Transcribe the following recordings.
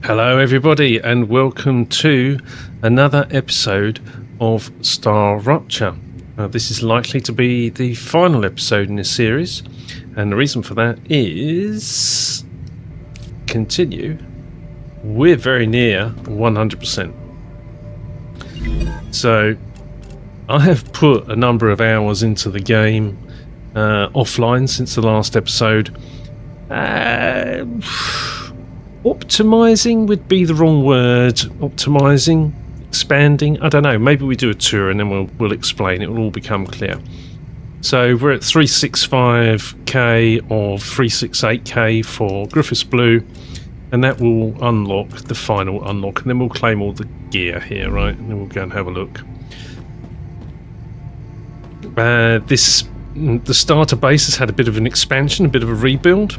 Hello everybody and welcome to another episode of StarRupture. This is likely to be the final episode in this series, and the reason for that is we're very near 100%. So I have put a number of hours into the game offline since the last episode. Optimizing would be the wrong word. Optimizing, expanding, I don't know. Maybe we do a tour and then we'll explain. It will all become clear. So we're at 365k or 368k for Griffiths Blue, and that will unlock the final unlock, and then we'll claim all the gear here, right? And then we'll go and have a look. The starter base has had a bit of an expansion, a bit of a rebuild.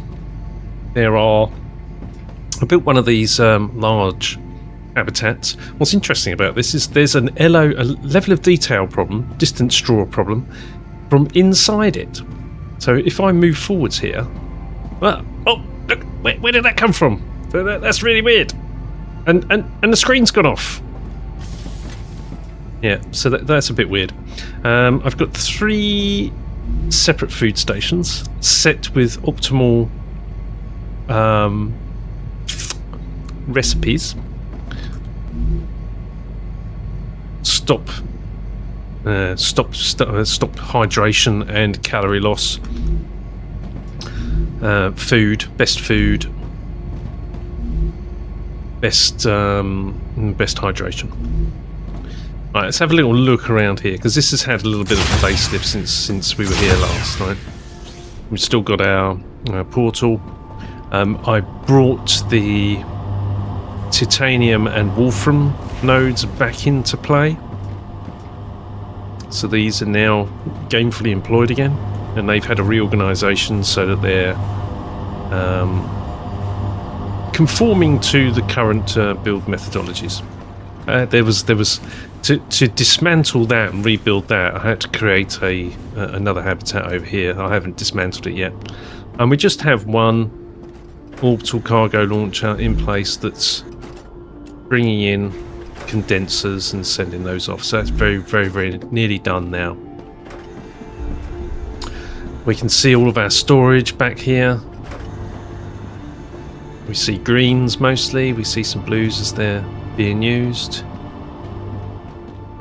I built one of these large habitats. What's interesting about this is there's a level of detail problem, distance draw problem, from inside it. So if I move forwards here, oh look, where did that come from? That's really weird. And the screen's gone off. Yeah, so that's a bit weird. I've got 3 separate food stations set with optimal recipes. Stop hydration and calorie loss. Best hydration. Right, let's have a little look around here, because this has had a little bit of a facelift since we were here last night. We've still got our portal. I brought the titanium and wolfram nodes back into play, so these are now gainfully employed again, and they've had a reorganisation so that they're conforming to the current build methodologies. There was to dismantle that and rebuild that, I had to create another habitat over here. I haven't dismantled it yet, and we just have one orbital cargo launcher in place that's bringing in condensers and sending those off. So that's very, very, very nearly done now. We can see all of our storage back here. We see greens mostly. We see some blues as they're being used.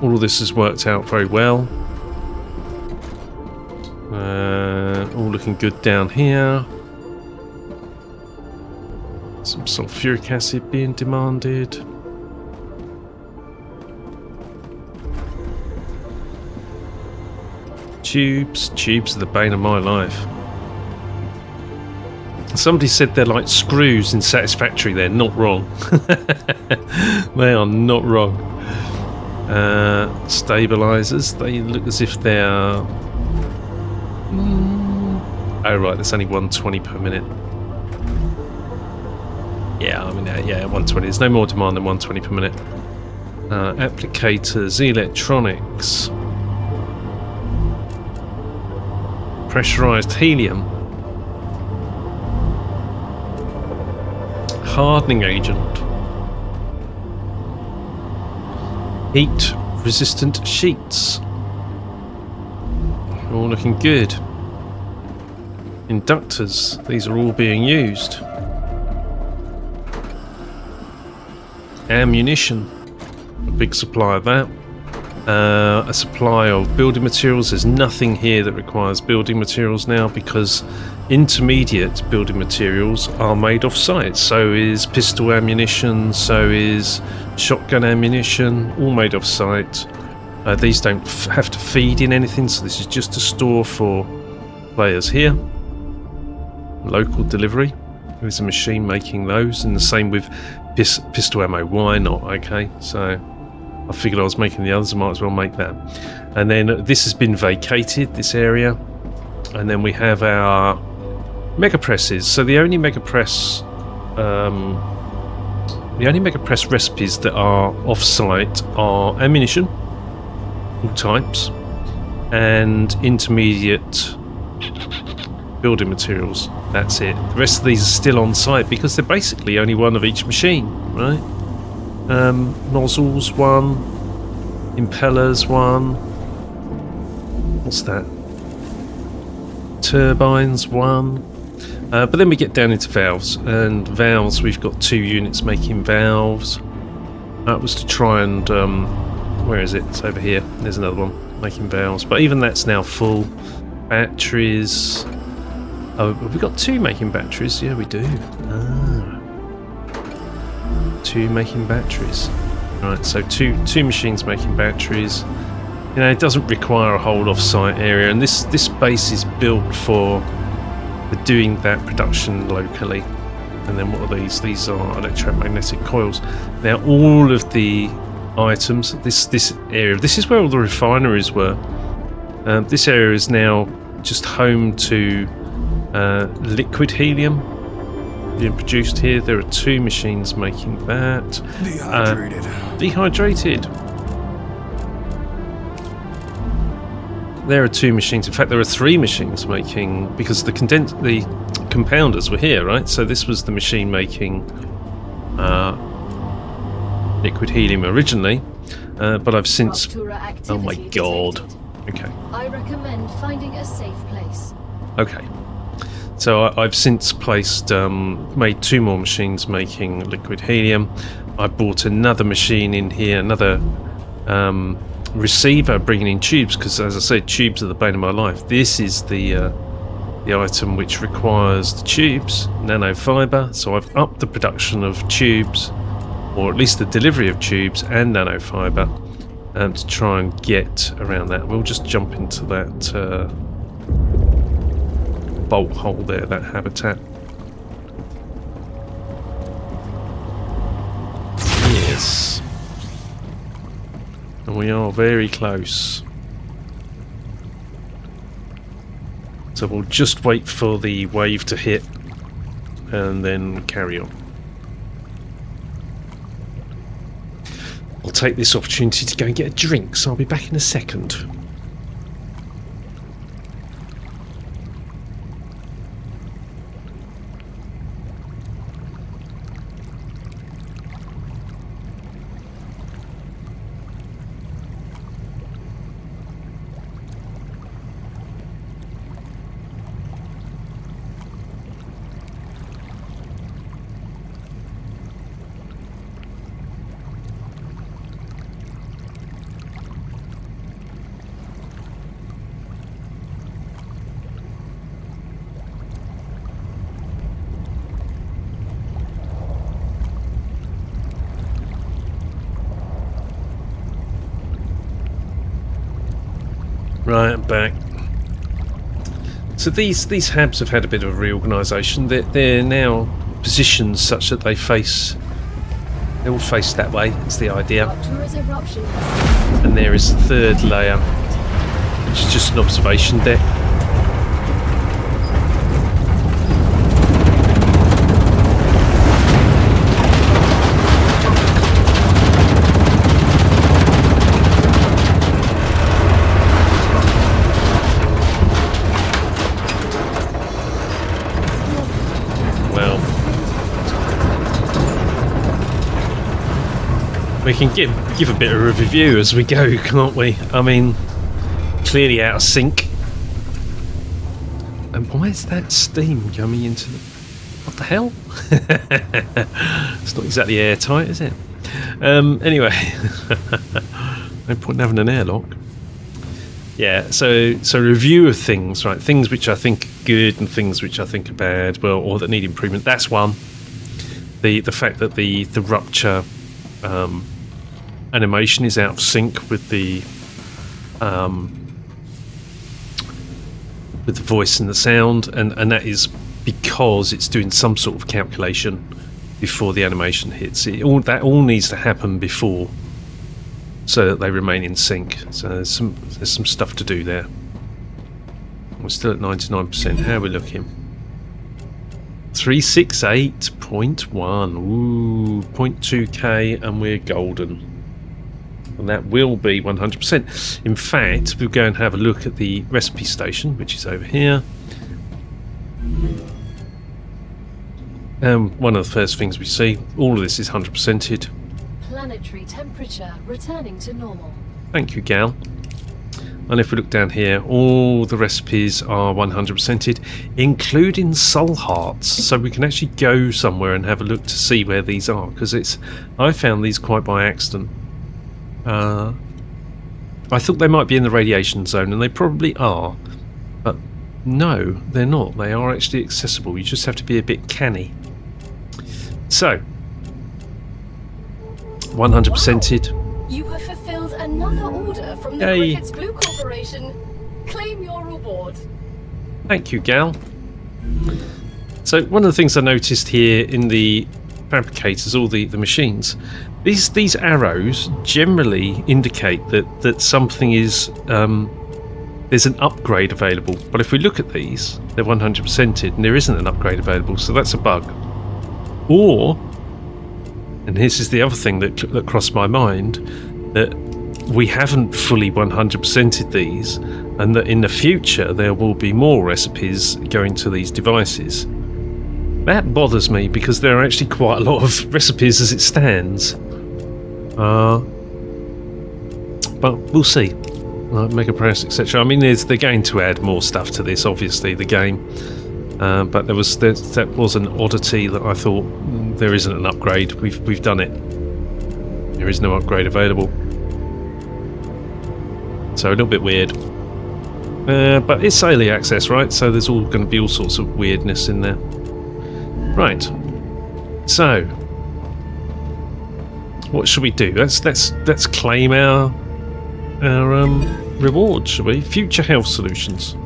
All of this has worked out very well. All looking good down here. Some sulfuric acid being demanded. Tubes are the bane of my life. Somebody said they're like screws in Satisfactory. They're not wrong. They are not wrong. Stabilizers, they look as if they're oh right, that's only 120 per minute. Yeah, I mean, yeah, 120. There's no more demand than 120 per minute. Applicators, electronics, pressurized helium, hardening agent, heat resistant sheets. All looking good. Inductors, these are all being used. Ammunition, a big supply of that. A supply of building materials. There's nothing here that requires building materials now, because intermediate building materials are made off site. So is pistol ammunition, so is shotgun ammunition, all made off site. These don't have to feed in anything, so this is just a store for players here. Local delivery. There's a machine making those, and the same with pistol ammo. Why not? Okay, so I figured I was making the others, I might as well make that. And then this has been vacated, this area, and then we have our mega presses. So the only mega press recipes that are off-site are ammunition, all types, and intermediate building materials. That's it. The rest of these are still on site because they're basically only one of each machine, right? Nozzles, one. Impellers, one. What's that? Turbines, one. But then we get down into valves, and valves, we've got 2 units making valves. That was to try and, where is it? It's over here. There's another one making valves, but even that's now full. Batteries. Oh, have we got 2 making batteries? Yeah, we do. 2 making batteries. Right, so two machines making batteries. You know, it doesn't require a whole off-site area, and this base is built for doing that production locally. And then what are these? These are electromagnetic coils. Now, all of the items, this area, this is where all the refineries were. This area is now just home to liquid helium being produced here. There are 2 machines making that. Dehydrated. There are 2 machines. In fact, there are 3 machines making, because the compounders were here, right? So this was the machine making liquid helium originally, but I've since. Oh my god. Okay. I recommend finding a safe place. Okay. So I've since made 2 more machines making liquid helium. I bought another machine in here, another receiver bringing in tubes, because as I said, tubes are the bane of my life. This is the item which requires the tubes, nanofiber. So I've upped the production of tubes, or at least the delivery of tubes and nanofiber, to try and get around that. We'll just jump into that bolt hole there, that habitat. Yes. And we are very close. So we'll just wait for the wave to hit and then carry on. I'll take this opportunity to go and get a drink, so I'll be back in a second. Right, I'm back. So these hubs have had a bit of a reorganisation. They're now positioned such that they all face that way. It's the idea. And there is the 3rd layer, which is just an observation deck. We can give a bit of a review as we go, can't we? I mean, clearly out of sync. And why is that steam coming into the... What the hell? It's not exactly airtight, is it? Anyway, no point in having an airlock. Yeah, so review of things, right? Things which I think are good and things which I think are bad, well, or that need improvement. That's one. The fact that the Rupture animation is out of sync with the voice and the sound, and that is because it's doing some sort of calculation before the animation hits. That all needs to happen before, so that they remain in sync. So there's some stuff to do there. We're still at 99%. How are we looking? 368.1. Ooh, 0.2k, and we're golden. And that will be 100%. In fact, we'll go and have a look at the recipe station, which is over here. One of the first things we see, all of this is 100%ed. Planetary temperature returning to normal. Thank you, Gal. And if we look down here, all the recipes are 100%ed, including soul hearts. So we can actually go somewhere and have a look to see where these are, because I found these quite by accident. I thought they might be in the radiation zone, and they probably are. But no, they're not. They are actually accessible. You just have to be a bit canny. So, 100%ed. You have fulfilled another order from the Yay. Griffiths Blue Corporation. Claim your reward. Thank you, Gal. So one of the things I noticed here in the fabricators, all the machines, these arrows generally indicate that something is there's an upgrade available. But if we look at these, they're 100%ed and there isn't an upgrade available, so that's a bug. Or, and this is the other thing that crossed my mind, that we haven't fully 100%ed these, and that in the future there will be more recipes going to these devices. That bothers me because there are actually quite a lot of recipes as it stands. But we'll see. Mega Press, etc. I mean, they're going to add more stuff to this, obviously, the game. But that was an oddity that I thought there isn't an upgrade. We've done it. There is no upgrade available. So a little bit weird. But it's early access, right? So there's all going to be all sorts of weirdness in there. Right. So what should we do? Let's claim our reward, shall we? Future health solutions.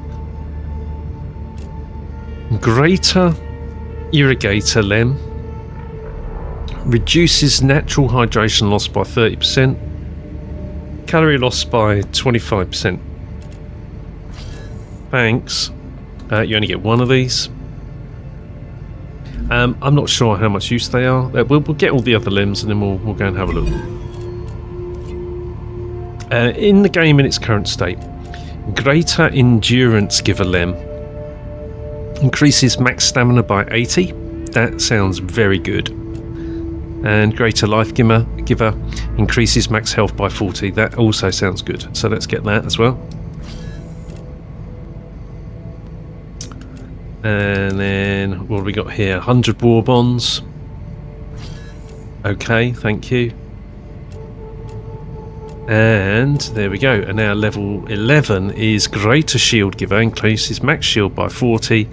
Greater irrigator lem reduces natural hydration loss by 30%, calorie loss by 25%. Thanks. You only get one of these. I'm not sure how much use they are. We'll get all the other limbs and then we'll go and have a look. In the game in its current state, Greater Endurance Giver Lem increases max stamina by 80. That sounds very good. And Greater Life Giver increases max health by 40. That also sounds good. So let's get that as well. And then what have we got here? 100 war bonds. Okay, thank you. And there we go. And now level 11 is Greater Shield Giver, increases max shield by 40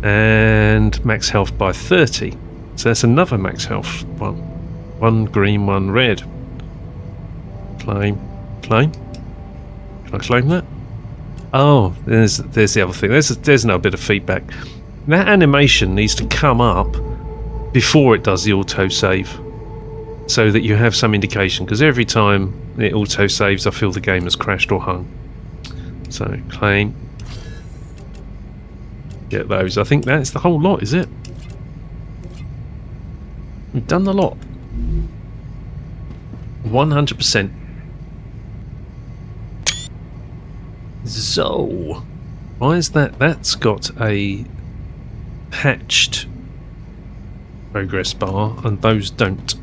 and max health by 30. So that's another max health one. One green, one red. Claim. Can I claim that? Oh, there's the other thing. There's another bit of feedback. That animation needs to come up before it does the autosave, so that you have some indication, because every time it autosaves I feel the game has crashed or hung. So claim. Get those. I think that's the whole lot, is it? We've done the lot. 100%. So, why is that? That's got a hatched progress bar, and those don't.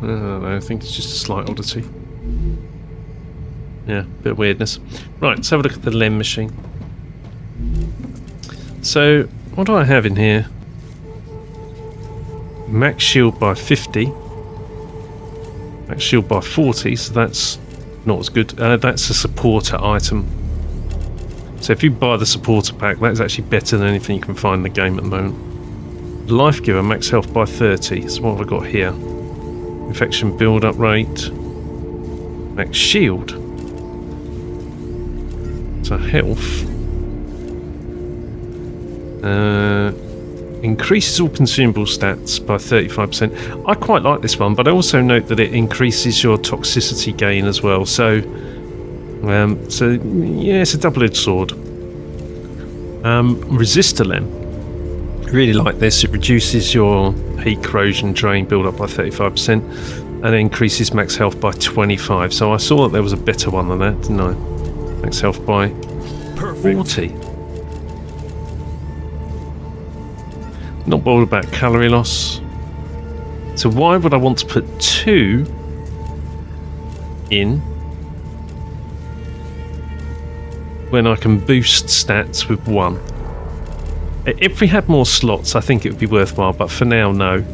I think it's just a slight oddity. Yeah, bit of weirdness. Right, let's have a look at the LEM machine. So, what do I have in here? Max shield by 50. Max shield by 40, so that's not as good. That's a supporter item. So if you buy the supporter pack, that's actually better than anything you can find in the game at the moment. Life Giver, max health by 30. So what have I got here? Infection build-up rate. Max shield. So health. Increases all consumable stats by 35%. I quite like this one, but I also note that it increases your toxicity gain as well. So yeah, it's a double-edged sword. Resistor Lem. Really like this. It reduces your heat corrosion drain build up by 35% and increases max health by 25. So I saw that there was a better one than that, didn't I? Max health by 40. Not bothered about calorie loss. So why would I want to put 2 in when I can boost stats with 1? If we had more slots, I think it would be worthwhile, but for now, no.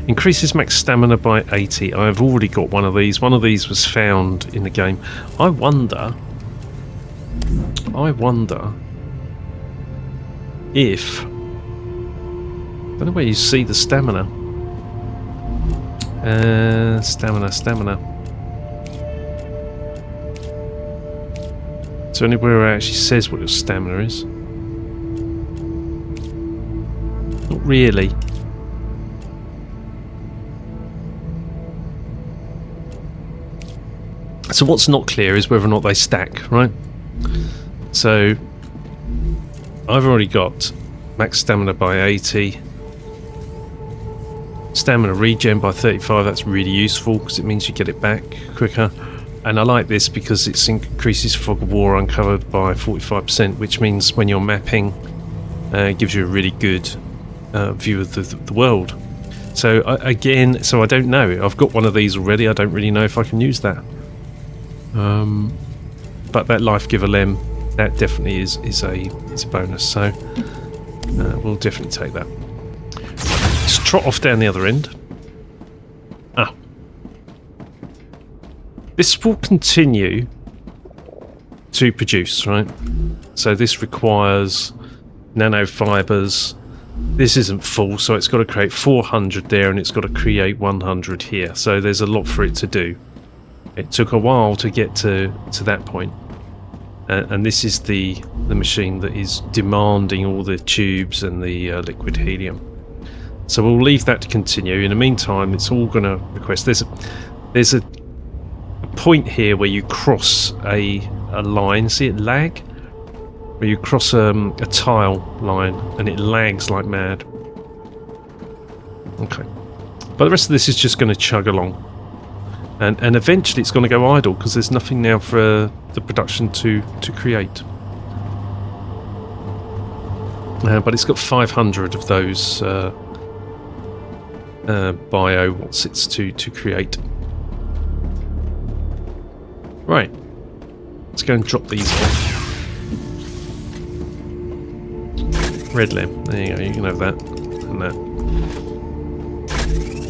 Increases max stamina by 80. I've already got one of these. One of these was found in the game. I wonder if... I don't know where you see the stamina. Stamina. Is there anywhere where it actually says what your stamina is? Not really. So what's not clear is whether or not they stack, right? So I've already got max stamina by 80. Stamina regen by 35, that's really useful because it means you get it back quicker. And I like this because it increases fog of war uncovered by 45%, which means when you're mapping, it gives you a really good view of the world. So I don't know. I've got one of these already. I don't really know if I can use that. But that Life Giver Lem, that definitely is a bonus. So we'll definitely take that. Let's trot off down the other end. This will continue to produce, right? So this requires nanofibers. This isn't full, so it's got to create 400 there, and it's got to create 100 here. So there's a lot for it to do. It took a while to get to that point. And this is the machine that is demanding all the tubes and the liquid helium. So we'll leave that to continue. In the meantime, it's all going to request. There's a point here where you cross a line. See it lag? Where you cross a tile line and it lags like mad. Okay. But the rest of this is just going to chug along. And eventually it's going to go idle because there's nothing now for the production to create. But it's got 500 of those bio what's-its to create. Right. Let's go and drop these off. Red limb. There you go. You can have that and that.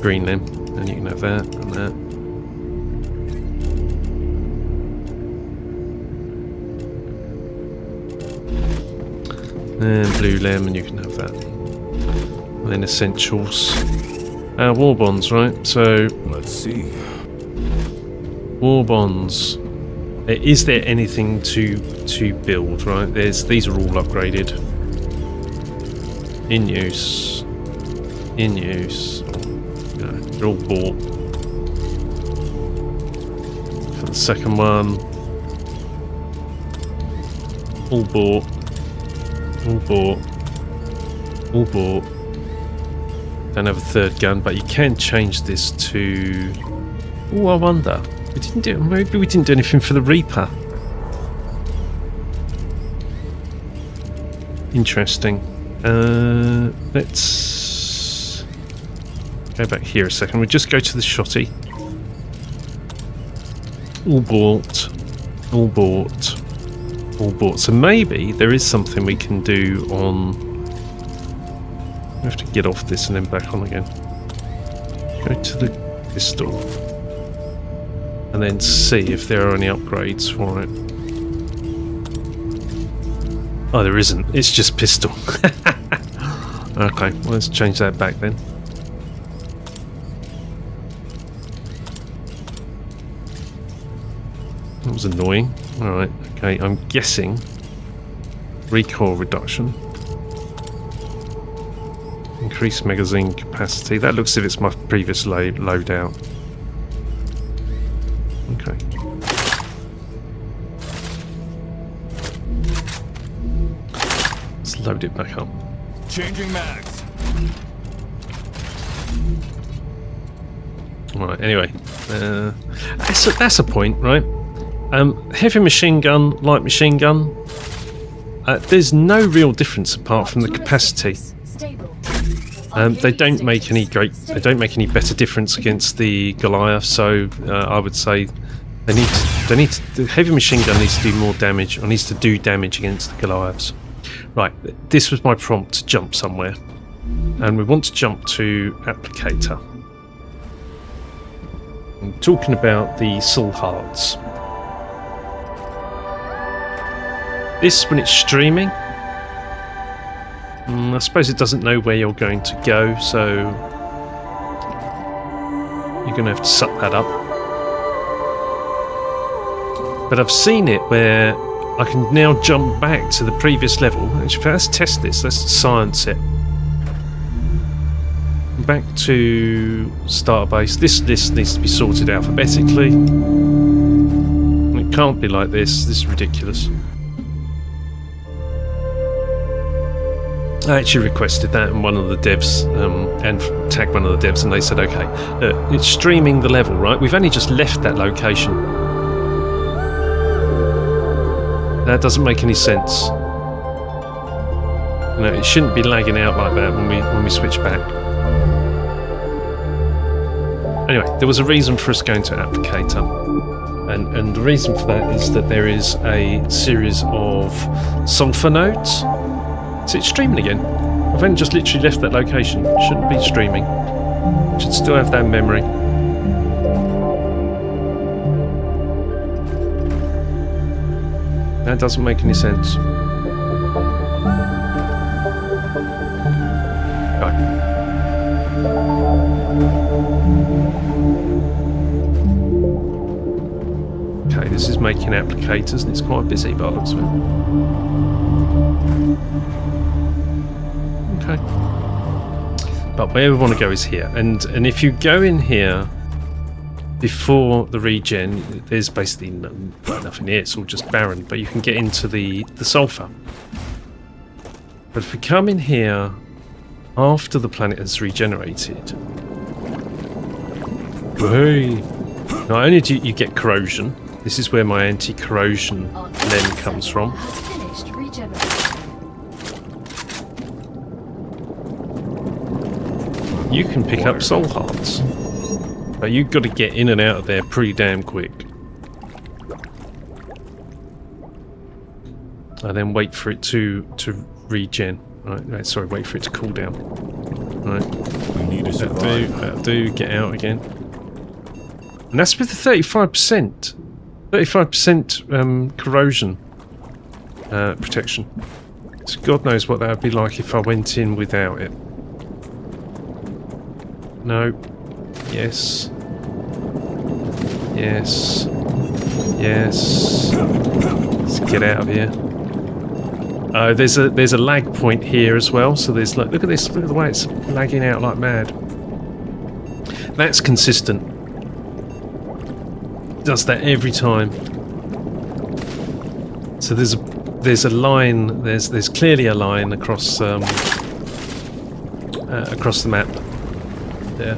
Green limb. And you can have that and that. And blue limb, and you can have that. And then essentials. War bonds, right? So let's see. War bonds. Is there anything to build? Right? These are all upgraded. In use. In use. No, they're all bought. For the second one. All bought. All bought. All bought. Don't have a third gun, but you can change this to... Oh, I wonder. We didn't do... Maybe we didn't do anything for the Reaper. Interesting. Let's go back here a second. We'll just go to the shotty. All bought. All bought. All bought. So maybe there is something we can do on... We have to get off this and then back on again. Go to the pistol. And then see if there are any upgrades for it. Oh, there isn't. It's just pistol. Okay, well, let's change that back then. That was annoying. Alright, okay, I'm guessing recoil reduction. Increased magazine capacity. That looks as if it's my previous loadout. Okay. Let's load it back up. Changing mags. Right, anyway. That's a point, right? Heavy machine gun, light machine gun. There's no real difference apart from the capacity. Stable. They don't make any better difference against the Goliath, so I would say the heavy machine gun needs to do more damage, or needs to do damage against the Goliaths. Right, this was my prompt to jump somewhere, and we want to jump to Applicator. I'm talking about the soul hearts. This, when it's streaming, I suppose it doesn't know where you're going to go, so you're going to have to suck that up. But I've seen it where I can now jump back to the previous level. Actually, let's test this. Let's science it. Back to starter base. This list needs to be sorted alphabetically. It can't be like this. This is ridiculous. I actually requested that, and one of the devs, and tagged one of the devs, and they said, okay, it's streaming the level, right? We've only just left that location. That doesn't make any sense. No, it shouldn't be lagging out like that when we switch back. Anyway, there was a reason for us going to Applicator, and the reason for that is that there is a series of sulfur nodes. So it's streaming again. I've only just literally left that location. It shouldn't be streaming. It should still have that memory. That doesn't make any sense. Right. Okay, this is making applicators, and it's quite busy by the looks of it. Okay. But where we want to go is here, and if you go in here before the regen, there's basically nothing here. It's all just barren, but you can get into the sulfur. But if we come in here after the planet has regenerated, hey, not only do you get corrosion. This is where my anti-corrosion lens comes from. Has finished regenerating. You can pick up soul hearts, but you've got to get in and out of there pretty damn quick. And then wait for it to regen. Right, sorry, wait for it to cool down. Right, We need to survive. that'll do. Get out again. And that's with the 35%. 35% corrosion protection. So God knows what that would be like if I went in without it. No. Yes. Yes. Yes. Let's get out of here. Oh, there's a lag point here as well. So there's like, look at this. Look at the way it's lagging out like mad. That's consistent. Does that every time. So there's a line. There's clearly a line across the map. There.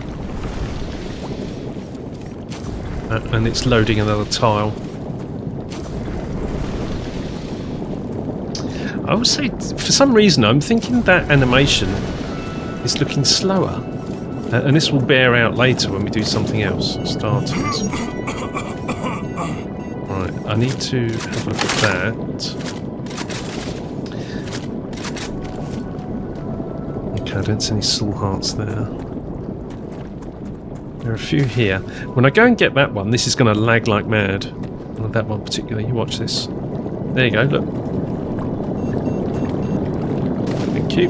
And it's loading another tile. I would say, for some reason, I'm thinking that animation is looking slower. And this will bear out later when we do something else. Starters. Right, I need to have a look at that. Okay, I don't see any soul hearts there. There are a few here. When I go and get that one, this is going to lag like mad. That one particularly. You watch this. There you go, look. Thank you.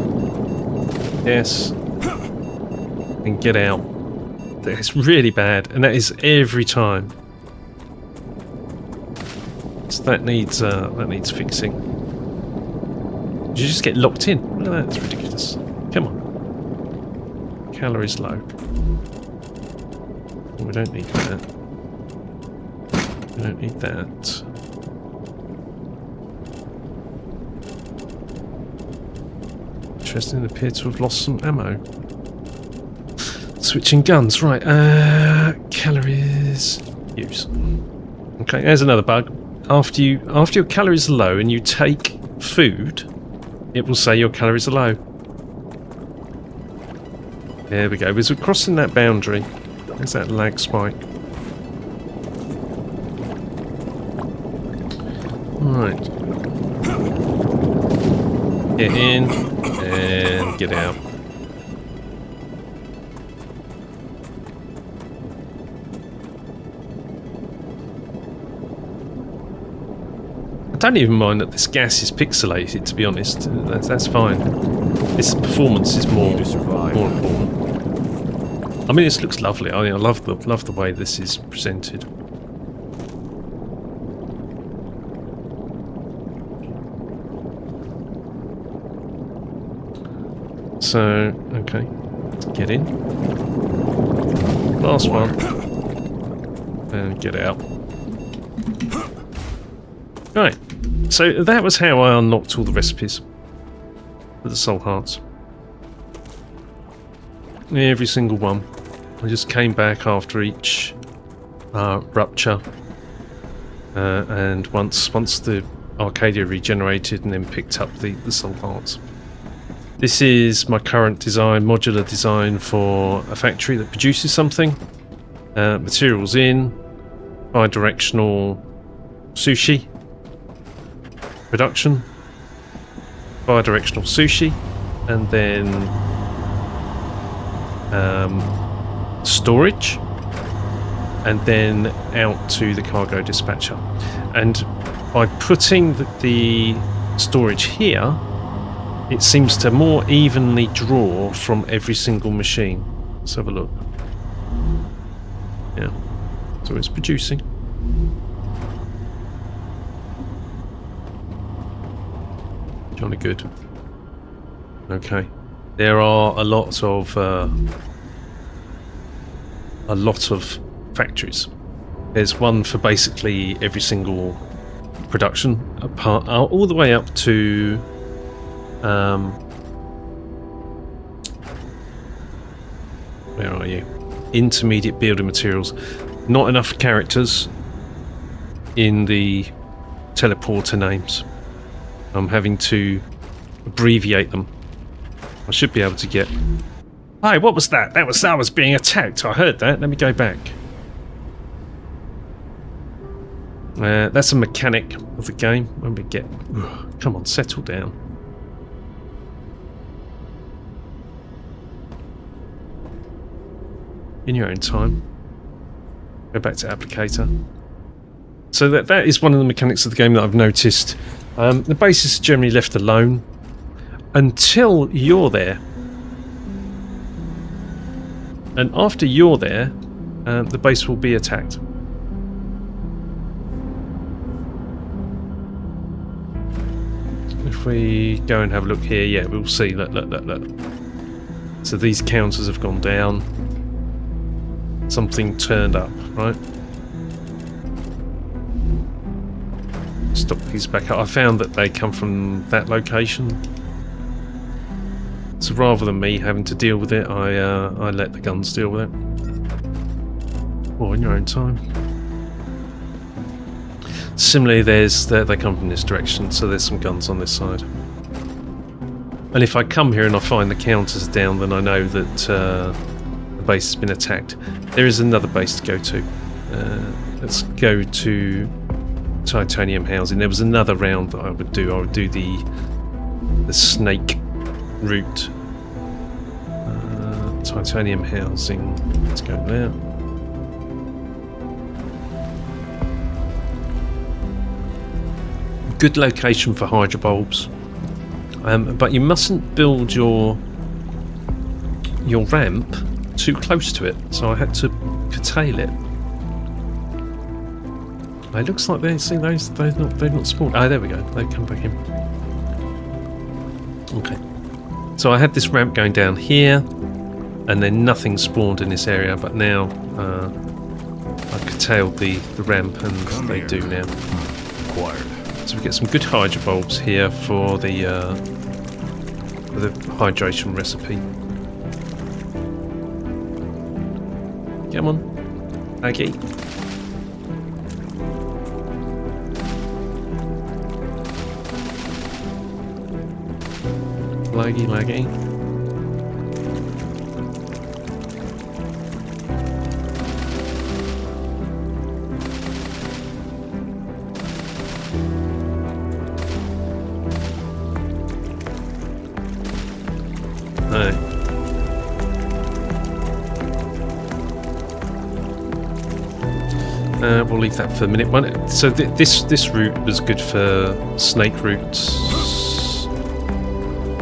Yes. And get out. It's really bad, and that is every time. So that needs fixing. You just get locked in. Look at that, it's ridiculous. Come on. Calories low. We don't need that. We don't need that. interesting. Appear to have lost some ammo. Switching guns, right. Calories. Use. Okay, there's another bug. After your calories are low and you take food, it will say your calories are low. There we go. As we're crossing that boundary, there's that lag spike. Right. Get in and get out. I don't even mind that this gas is pixelated, to be honest. That's fine. This performance is more important. I mean, this looks lovely. I love the way this is presented. So, okay, let's get in. Last one. And get out. Right, so that was how I unlocked all the recipes for the soul hearts. Every single one. I just came back after each rupture. And once the Arcadia regenerated and then picked up the soul hearts. This is my current design, modular design for a factory that produces something. Materials in, bi-directional sushi production, bi-directional sushi, and then storage, and then out to the cargo dispatcher. And by putting the storage here, it seems to more evenly draw from every single machine. Let's have a look. Yeah, so it's producing. Jolly good. Okay, there are a lot of factories. There's one for basically every single production, apart all the way up to where are you? Intermediate building materials. Not enough characters in the teleporter names. I'm having to abbreviate them. I should be able to get... Hi, what was that? I was being attacked. I heard that. Let me go back. That's a mechanic of the game. When we get... Come on, settle down. In your own time. Go back to applicator. So that is one of the mechanics of the game that I've noticed. The base is generally left alone until you're there. And after you're there, the base will be attacked. If we go and have a look here, yeah, we'll see. Look. So these counters have gone down. Something turned up, right? Stop these back up. I found that they come from that location. So rather than me having to deal with it, I let the guns deal with it. Or in your own time. Similarly, they come from this direction, so there's some guns on this side. And if I come here and I find the counters down, then I know that the base has been attacked. There is another base to go to. Let's go to titanium housing. There was another round that I would do. I would do the snake route. Titanium housing. Let's go there. Good location for hydrobulbs. But you mustn't build your ramp too close to it, so I had to curtail it. It looks like they've not spawned. Ah, there we go. They come back in. Okay. So I had this ramp going down here, and then nothing spawned in this area. But now I curtailed the ramp, and they do now. Acquired. So we get some good hydrobulbs here for the the hydration recipe. Come on, Aggie. Laggy, laggy. We'll leave that for a minute. So this route was good for snake routes.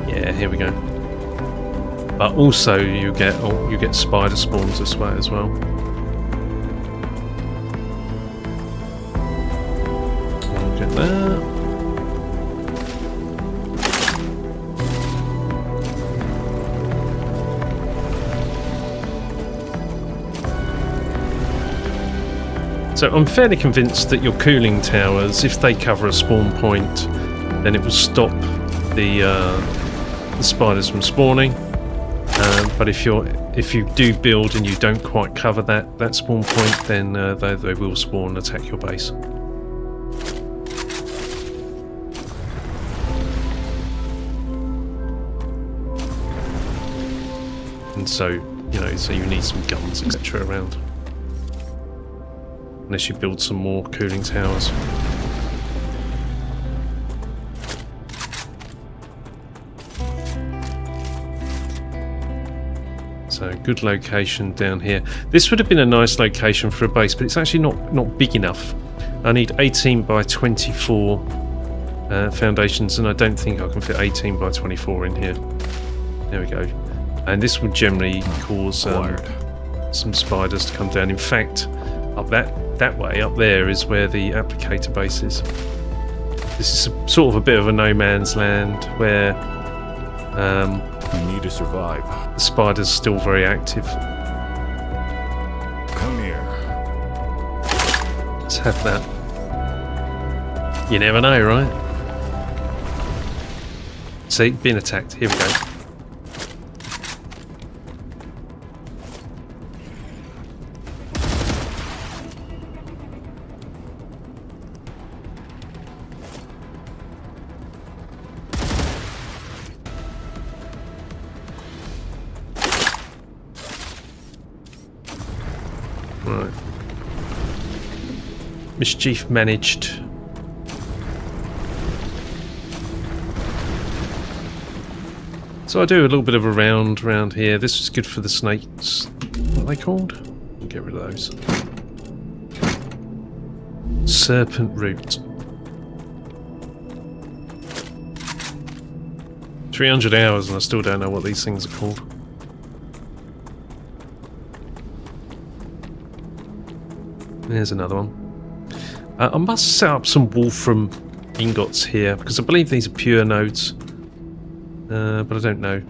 Yeah, here we go. But also you get spider spawns this way as well. We'll get that. So I'm fairly convinced that your cooling towers, if they cover a spawn point, then it will stop the spiders from spawning. But if you do build and you don't quite cover that spawn point, then they will spawn and attack your base. And so you need some guns, etc. around. Unless you build some more cooling towers. So good location down here. This would have been a nice location for a base, but it's actually not big enough. I need 18 by 24 foundations, and I don't think I can fit 18 by 24 in here. There we go. And this would generally cause some spiders to come down. In fact, up that way, up there, is where the applicator base is. This is sort of a bit of a no man's land where We need to survive. the spider's still very active. Come here. Let's have that. You never know, right? See, being attacked. Here we go. Right. Mischief managed. So I do a little bit of a round around here. This is good for the snakes. What are they called? I'll get rid of those. Serpent root. 300 hours and I still don't know what these things are called. There's another one. I must set up some wolfram ingots here because I believe these are pure nodes. But I don't know.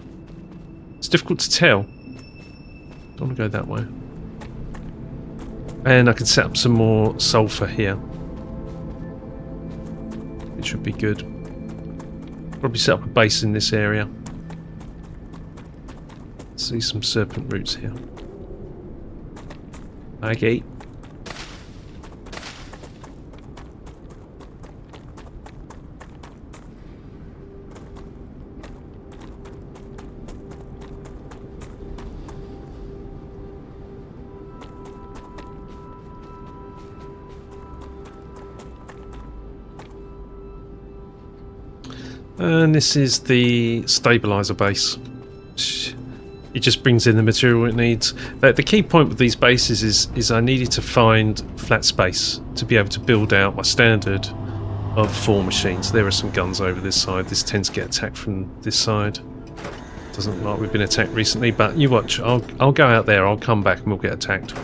It's difficult to tell. Don't want to go that way. And I can set up some more sulfur here. It should be good. Probably set up a base in this area. See some serpent roots here. Okay. And this is the stabilizer base. It just brings in the material it needs. The key point with these bases is I needed to find flat space to be able to build out my standard of 4 machines. There are some guns over this side. This tends to get attacked from this side. Doesn't look like we've been attacked recently, but you watch. I'll go out there, I'll come back and we'll get attacked.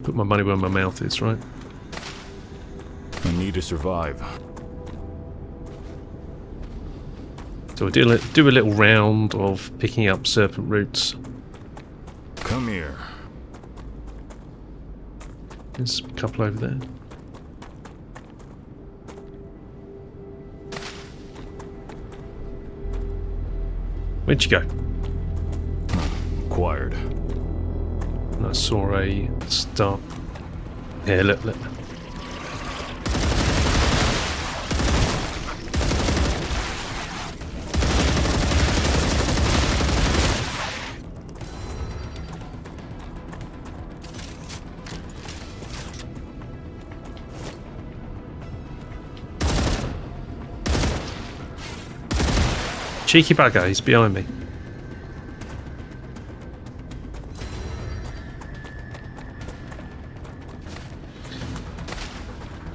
Put my money where my mouth is, right? We need to survive. So we'll do a little round of picking up serpent roots. Come here. There's a couple over there. Where'd you go? Acquired. And I saw a star. Yeah, look. Cheeky bugger, he's behind me.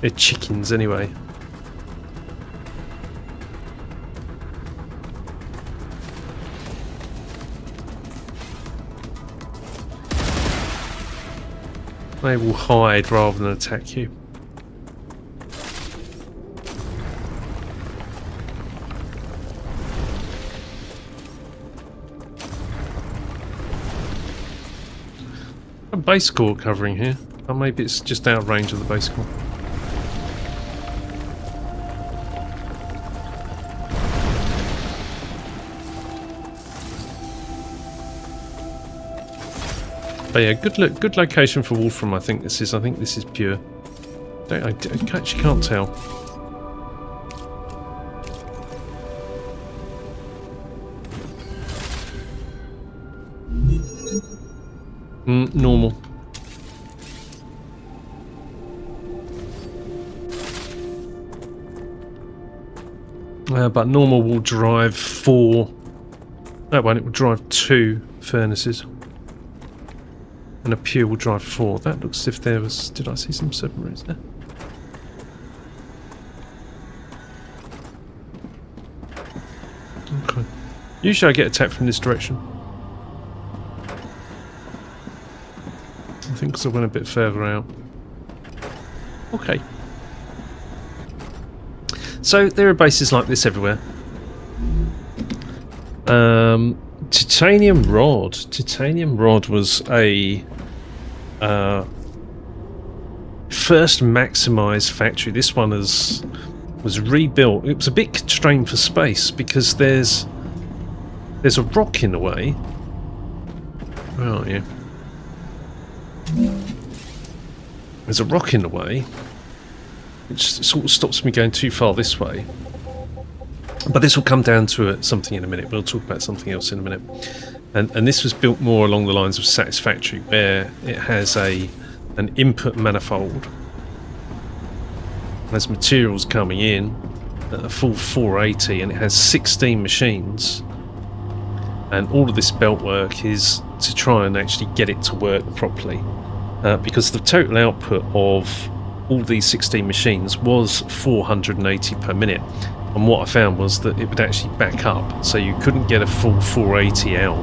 They're chickens anyway. They will hide rather than attack you. A base core covering here. Or maybe it's just out of range of the base core. But yeah, good location for Wolfram. I think this is pure. I actually can't tell. Normal. But normal will drive 4. That one, it will drive 2 furnaces. And a pure will drive 4. That looks as if there was... Did I see some submarines there? Okay. Usually I get attacked from this direction. I think because I went a bit further out. Okay. So there are bases like this everywhere. Titanium rod. Titanium rod was a first maximised factory. This one was rebuilt. It was a bit constrained for space because there's a rock in the way. Where are you? There's a rock in the way, which sort of stops me going too far this way. But this will come down to something in a minute. We'll talk about something else in a minute. And this was built more along the lines of Satisfactory, where it has an input manifold. There's materials coming in at a full 480, and it has 16 machines. And all of this belt work is to try and actually get it to work properly. Because the total output of all these 16 machines was 480 per minute. And what I found was that it would actually back up, so you couldn't get a full 480 out,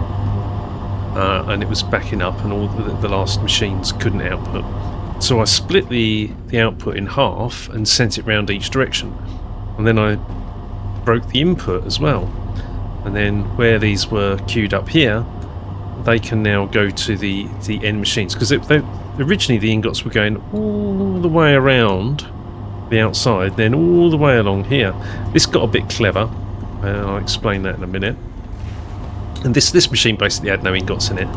and it was backing up, and all the last machines couldn't output. So I split the output in half and sent it round each direction, and then I broke the input as well. And then where these were queued up here, they can now go to the end machines, because originally the ingots were going all the way around the outside, then all the way along here. This got a bit clever. I'll explain that in a minute. And this machine basically had no ingots in it,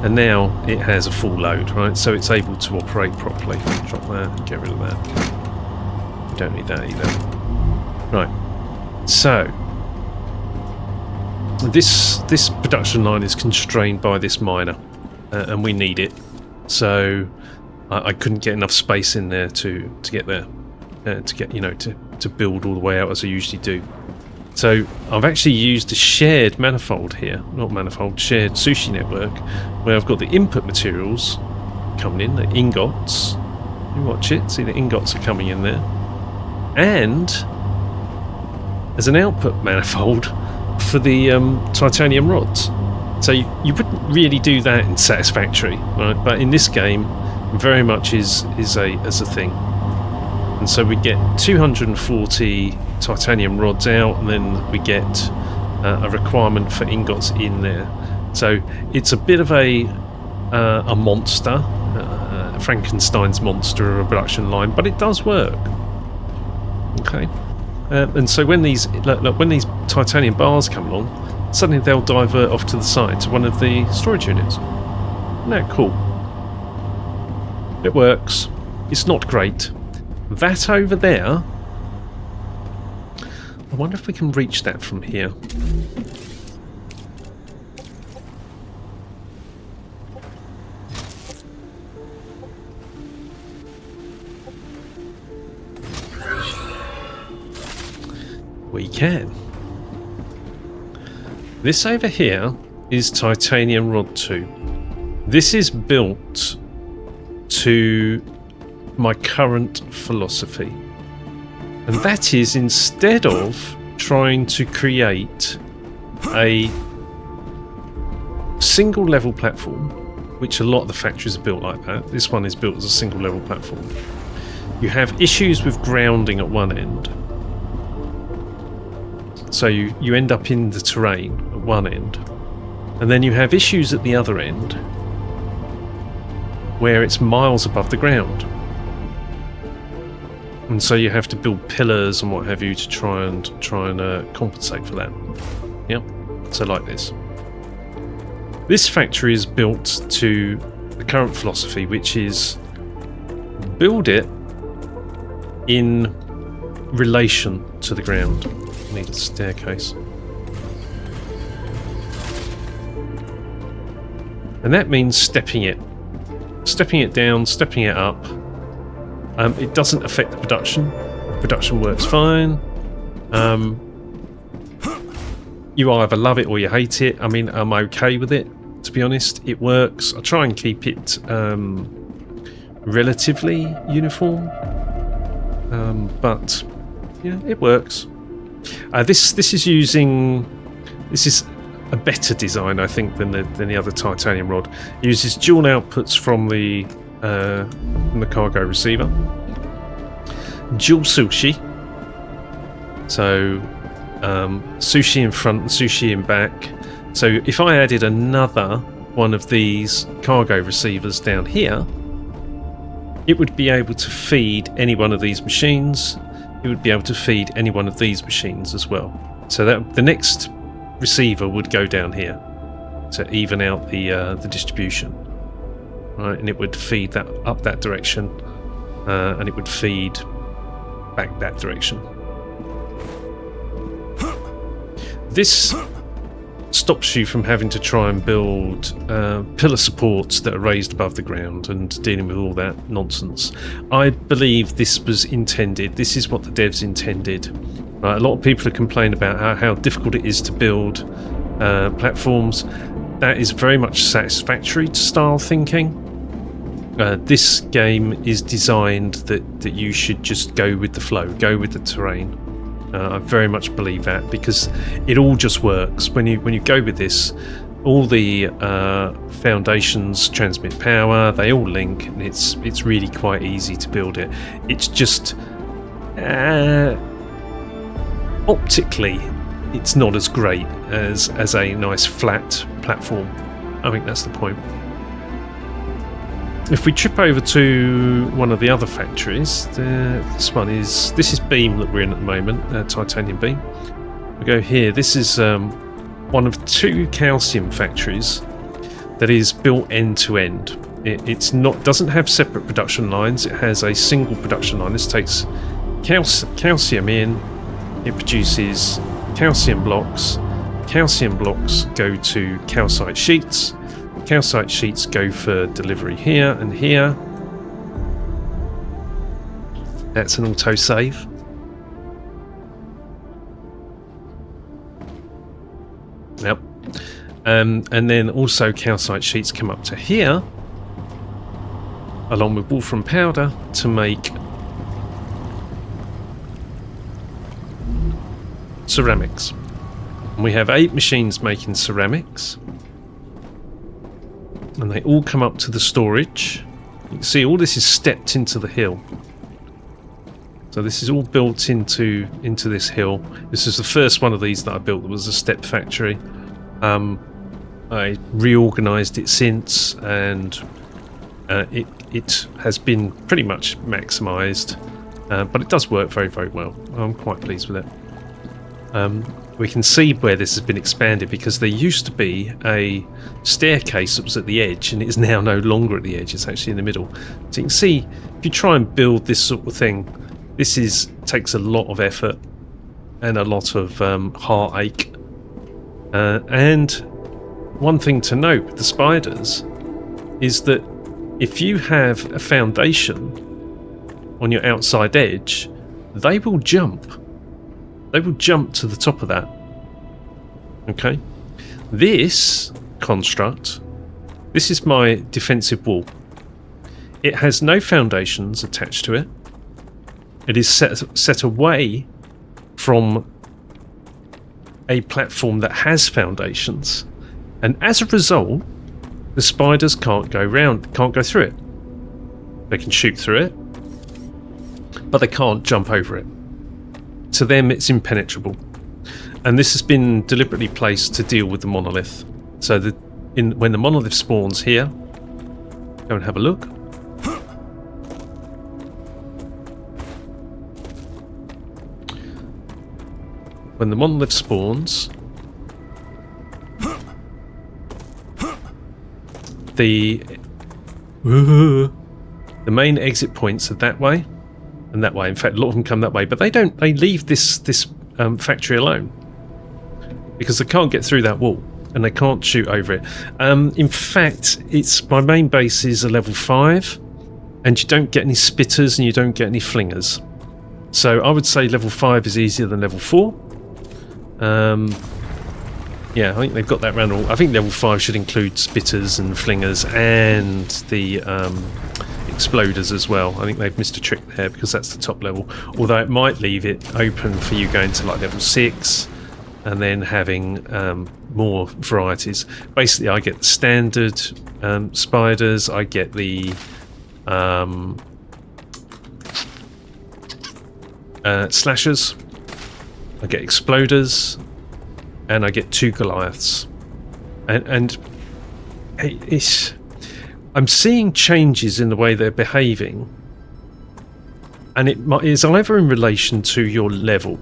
and now it has a full load, right? So it's able to operate properly. Drop that, get rid of that. We don't need that either. Right. So this production line is constrained by this miner, and we need it. So I couldn't get enough space in there to get there. To get, to build all the way out as I usually do. So I've actually used a shared manifold here, not manifold, shared sushi network, where I've got the input materials coming in, the ingots. You watch it, see the ingots are coming in there. And as an output manifold for the titanium rods. So you wouldn't really do that in Satisfactory, right? But in this game, very much is a thing. And so we get 240 titanium rods out, and then we get a requirement for ingots in there. So it's a bit of a monster, Frankenstein's monster of a production line, but it does work. Okay, and so when these titanium bars come along, suddenly they'll divert off to the side to one of the storage units. Isn't that cool? It works. It's not great. That over there, I wonder if we can reach that from here. We can. This over here is titanium rod 2. This is built to my current philosophy. And that is, instead of trying to create a single level platform, which a lot of the factories are built like that, this one is built as a single level platform. You have issues with grounding at one end. So you end up in the terrain at one end. And then you have issues at the other end where it's miles above the ground. And so you have to build pillars and what have you to try and compensate for that. Yep. So like this. This factory is built to the current philosophy, which is build it in relation to the ground. I need a staircase. And that means stepping it down, stepping it up. It doesn't affect the production. Production works fine. You either love it or you hate it. I mean, I'm okay with it, to be honest. It works. I try and keep it relatively uniform. But yeah, it works. This is a better design, I think, than the other titanium rod. It uses dual outputs from the cargo receiver. Dual sushi. So sushi in front and sushi in back. So if I added another one of these cargo receivers down here, it would be able to feed any one of these machines. It would be able to feed any one of these machines as well. So that the next receiver would go down here to even out the distribution, right? And it would feed that up that direction, and it would feed back that direction. This stops you from having to try and build pillar supports that are raised above the ground and dealing with all that nonsense. I believe this was intended. This is what the devs intended. Right, a lot of people are complaining about how difficult it is to build platforms. That is very much satisfactory to style thinking. This game is designed that you should just go with the flow, go with the terrain. I very much believe that, because it all just works. When you go with this, all the foundations transmit power, they all link, and it's really quite easy to build it. It's just optically it's not as great as a nice flat platform. I think that's the point. If we trip over to one of the other factories, this is Beam that we're in at the moment, Titanium Beam. We go here. This is one of two calcium factories that is built end to end. Doesn't have separate production lines. It has a single production line. This takes calcium in. It produces calcium blocks. Calcium blocks go to calcite sheets. Calcite sheets go for delivery here and here. That's an autosave. Yep. And then also calcite sheets come up to here, along with wolfram powder, to make ceramics. And we have 8 machines making ceramics. And they all come up to the storage. You can see all this is stepped into the hill. So this is all built into this hill. This is the first one of these that I built that was a step factory. I reorganized it since, and it has been pretty much maximized, but it does work very, very well. I'm quite pleased with it. We can see where this has been expanded because there used to be a staircase that was at the edge and it is now no longer at the edge, it's actually in the middle. So you can see if you try and build this sort of thing, this takes a lot of effort and a lot of heartache. And one thing to note with the spiders is that if you have a foundation on your outside edge, they will jump. They will jump to the top of that. Okay? This construct, this is my defensive wall. It has no foundations attached to it. It is set away from a platform that has foundations. And as a result, the spiders can't go through it. They can shoot through it, but they can't jump over it. To them, it's impenetrable. And this has been deliberately placed to deal with the monolith. So that when the monolith spawns here, go and have a look. When the monolith spawns, the main exit points are that way and that way. In fact, a lot of them come that way, but they don't. They leave this factory alone because they can't get through that wall and they can't shoot over it. In fact, my main base is a level 5, and you don't get any spitters and you don't get any flingers. So I would say level 5 is easier than level 4. Yeah, I think they've got that round all. I think level 5 should include spitters and flingers and the exploders as well. I think they've missed a trick there because that's the top level. Although it might leave it open for you going to like level 6 and then having more varieties. Basically, I get the standard spiders. I get the slashers. I get exploders. And I get 2 Goliaths, and I'm seeing changes in the way they're behaving, and it is either in relation to your level,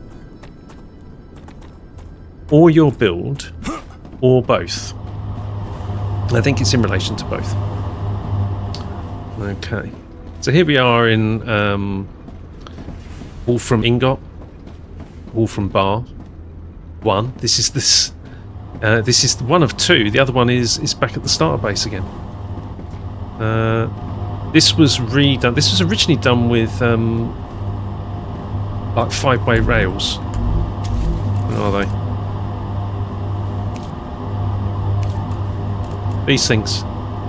or your build, or both. I think it's in relation to both. Okay, so here we are in Wolfram Ingot, Wolfram Bar. 1. This is one of 2. The other one is back at the starter base again. This was redone. This was originally done with like 5-way rails. Where are they? These things,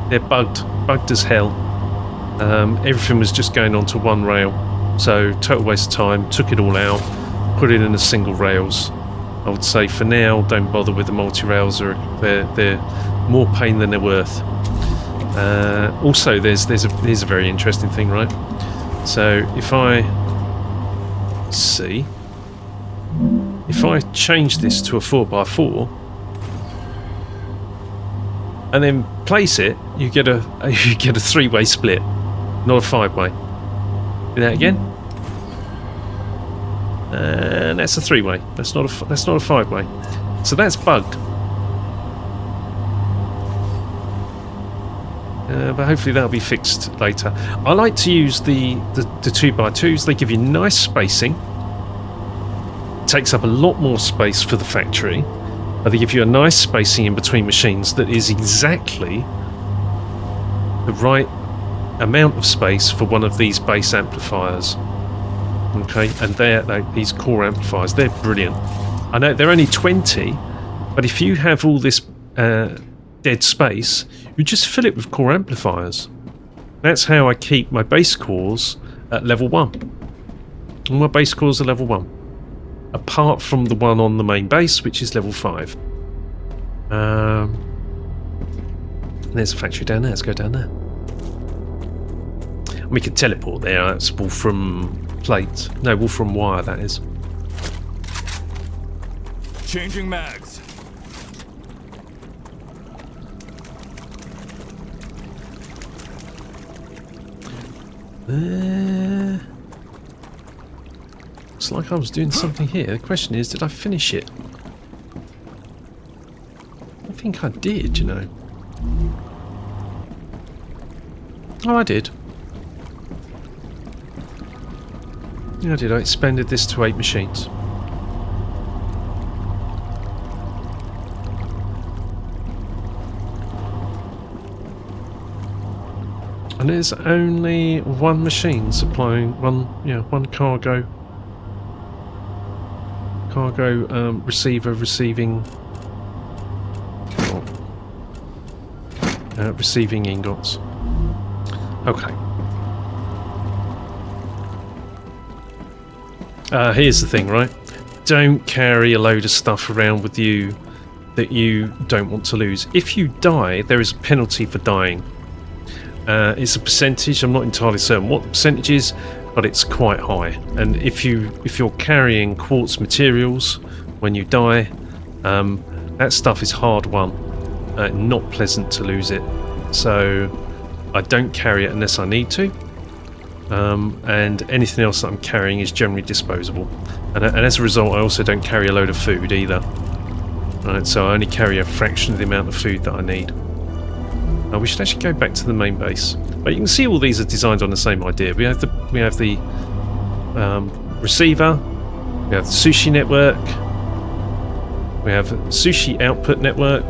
they're bugged as hell. Everything was just going onto one rail, so total waste of time. Took it all out, put it in a single rails. I would say for now, don't bother with the multi-rails. They're more pain than they're worth. Also, here's a very interesting thing, right? So if I change this to a 4x4 and then place it, you get a 3-way split, not a 5-way. Do that again. And that's a 3-way. That's not a 5-way. So that's bugged. But hopefully that'll be fixed later. I like to use the 2x2s. They give you nice spacing. It takes up a lot more space for the factory. But they give you a nice spacing in between machines that is exactly the right amount of space for one of these base amplifiers. Okay, and these core amplifiers, they're brilliant. I know they're only 20, but if you have all this dead space, you just fill it with core amplifiers. That's how I keep my base cores at level 1. All my base cores are level 1. Apart from the one on the main base, which is level 5. There's a factory down there, let's go down there. And we can teleport there, that's Wolfram plate. No, Wolfram wire, that is. Changing mags. Looks like I was doing something here. The question is, did I finish it? think I did, you know. Oh, I did. Yeah, I did. I expanded this to 8 machines. And there's only one machine supplying one cargo receiver receiving receiving ingots. Okay. Here's the thing, right? Don't carry a load of stuff around with you that you don't want to lose. If you die, there is a penalty for dying. It's a percentage. I'm not entirely certain what the percentage is, but it's quite high. And if you're carrying quartz materials when you die, that stuff is hard won. Not pleasant to lose it. So I don't carry it unless I need to. And anything else that I'm carrying is generally disposable. And as a result, I also don't carry a load of food either. Right, so I only carry a fraction of the amount of food that I need. We should actually go back to the main base. But you can see all these are designed on the same idea. We have the receiver, we have the sushi network, we have sushi output network,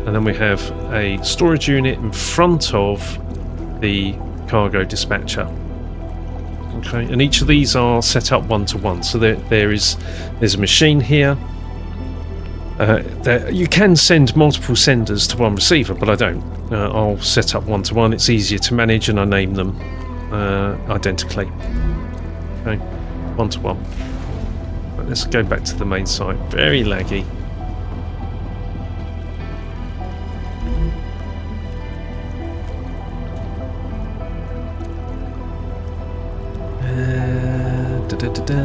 and then we have a storage unit in front of the cargo dispatcher. Okay, and each of these are set up one-to-one. So there's a machine here. You can send multiple senders to one receiver, but I don't. I'll set up one-to-one. It's easier to manage, and I name them identically. Okay, one-to-one. Right, let's go back to the main site. Very laggy.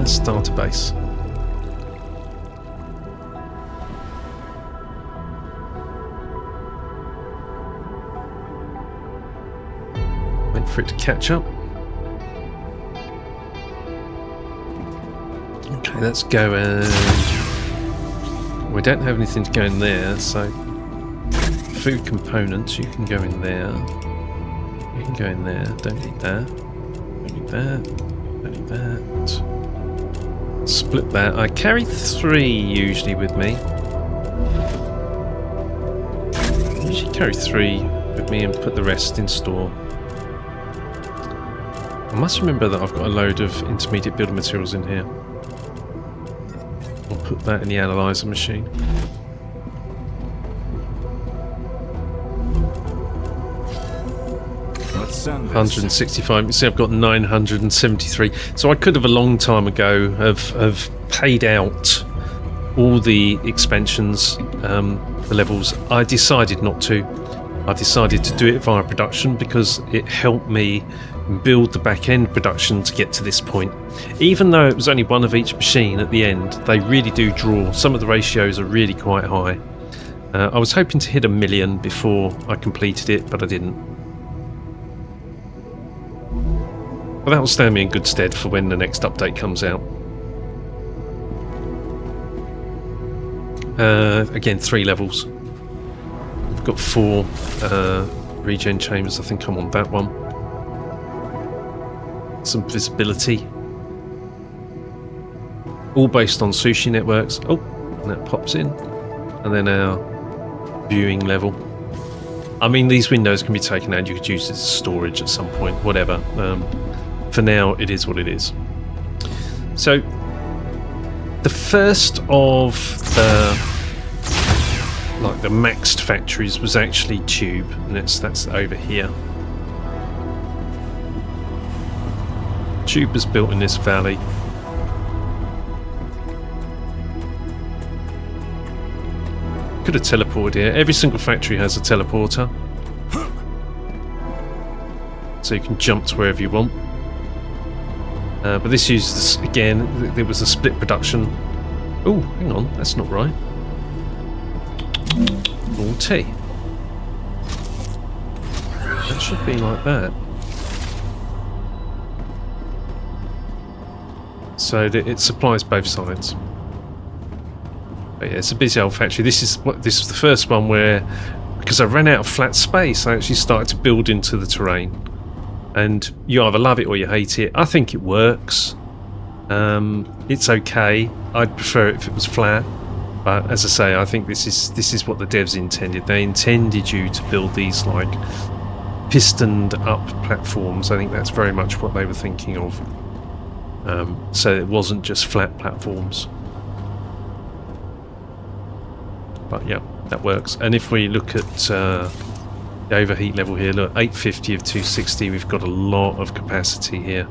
Starter base. Wait for it to catch up. Okay, let's go and... We don't have anything to go in there, so... Food components, you can go in there. You can go in there, don't need that. Don't need that. Don't need that. Split that. I carry 3 usually with me. I usually carry 3 with me and put the rest in store. I must remember that I've got a load of intermediate building materials in here. I'll put that in the analyzer machine. Let's send this. 165. You see, I've got 973. So I could have a long time ago have paid out all the expansions, the levels. I decided not to. I decided to do it via production because it helped me build the back-end production to get to this point. Even though it was only one of each machine at the end, they really do draw. Some of the ratios are really quite high. I was hoping to hit 1 million before I completed it, but I didn't. But that will stand me in good stead for when the next update comes out. Again, 3 levels. We've got 4 regen chambers. I think I'm on that one. Some visibility. All based on sushi networks. Oh, and that pops in. And then our viewing level. I mean, these windows can be taken out. You could use it as storage at some point, whatever. For now, it is what it is. So, the first of the maxed factories was actually tube, and that's over here. Tube was built in this valley. Could have teleported here. Every single factory has a teleporter, so you can jump to wherever you want. But this uses, again, there was a split production. Oh, hang on, that's not right. Naughty. That should be like that. So that it supplies both sides. But yeah, it's a busy old factory. This is the first one where, because I ran out of flat space, I actually started to build into the terrain. And you either love it or you hate it. I think it works. It's okay. I'd prefer it if it was flat. But as I say, I think this is what the devs intended. They intended you to build these like pistoned up platforms. I think that's very much what they were thinking of. So it wasn't just flat platforms. But yeah, that works. And if we look at the overheat level here, look, 850 of 260, we've got a lot of capacity here.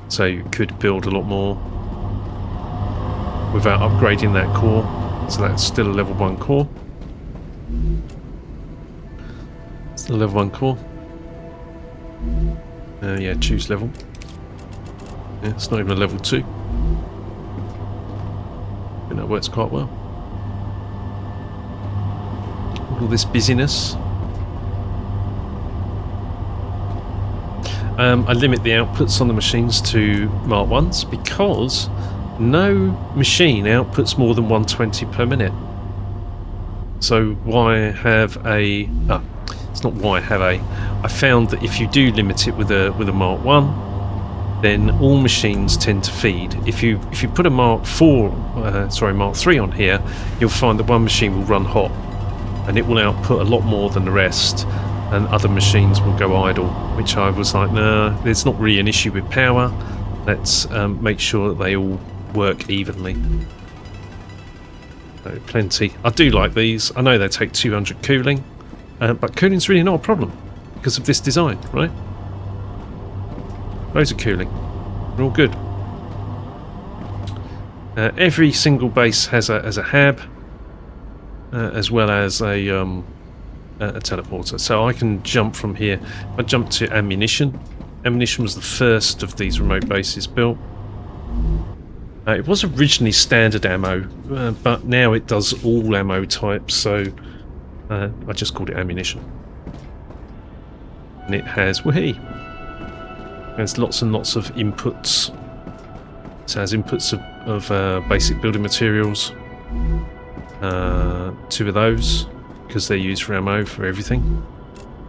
So you could build a lot more without upgrading that core. So that's still a level 1 core. Still a level 1 core. Yeah, choose level. Yeah, it's not even a level 2. But that works quite well. All this busyness. I limit the outputs on the machines to Mark 1s because no machine outputs more than 120 per minute. So why have a... it's not why have a... I found that if you do limit it with a Mark 1, then all machines tend to feed. If you put a Mark 3 on here, you'll find that one machine will run hot and it will output a lot more than the rest, and other machines will go idle, which I was like, no, there's not really an issue with power. Let's make sure that they all work evenly. So plenty. I do like these. I know they take 200 cooling, but cooling's really not a problem because of this design, right? Loads of cooling. We're all good. Every single base has a hab, as well as a teleporter, so I can jump from here. I jumped to ammunition. Ammunition was the first of these remote bases built. It was originally standard ammo, but now it does all ammo types, so I just called it ammunition. And it has there's lots and lots of inputs. It has inputs of basic building materials. 2 of those, because they're used for ammo for everything.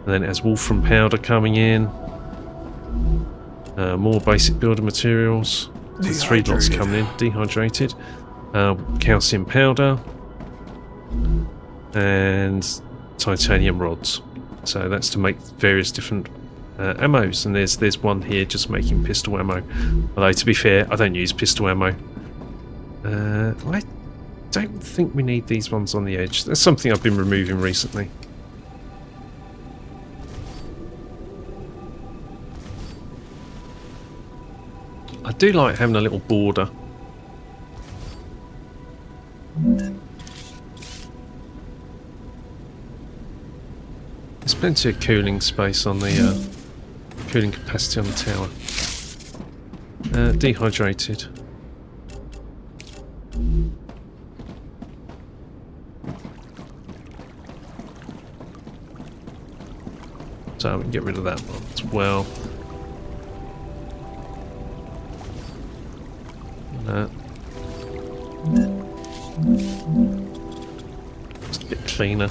And then it has wolfram powder coming in. More basic building materials. There's 3 lots coming in. Dehydrated. Calcium powder. And titanium rods. So that's to make various different ammos. And there's one here just making pistol ammo. Although to be fair, I don't use pistol ammo. I don't think we need these ones on the edge. That's something I've been removing recently. I do like having a little border. There's plenty of cooling space on the cooling capacity on the tower. Dehydrated. So we can get rid of that one as well. Just a bit cleaner.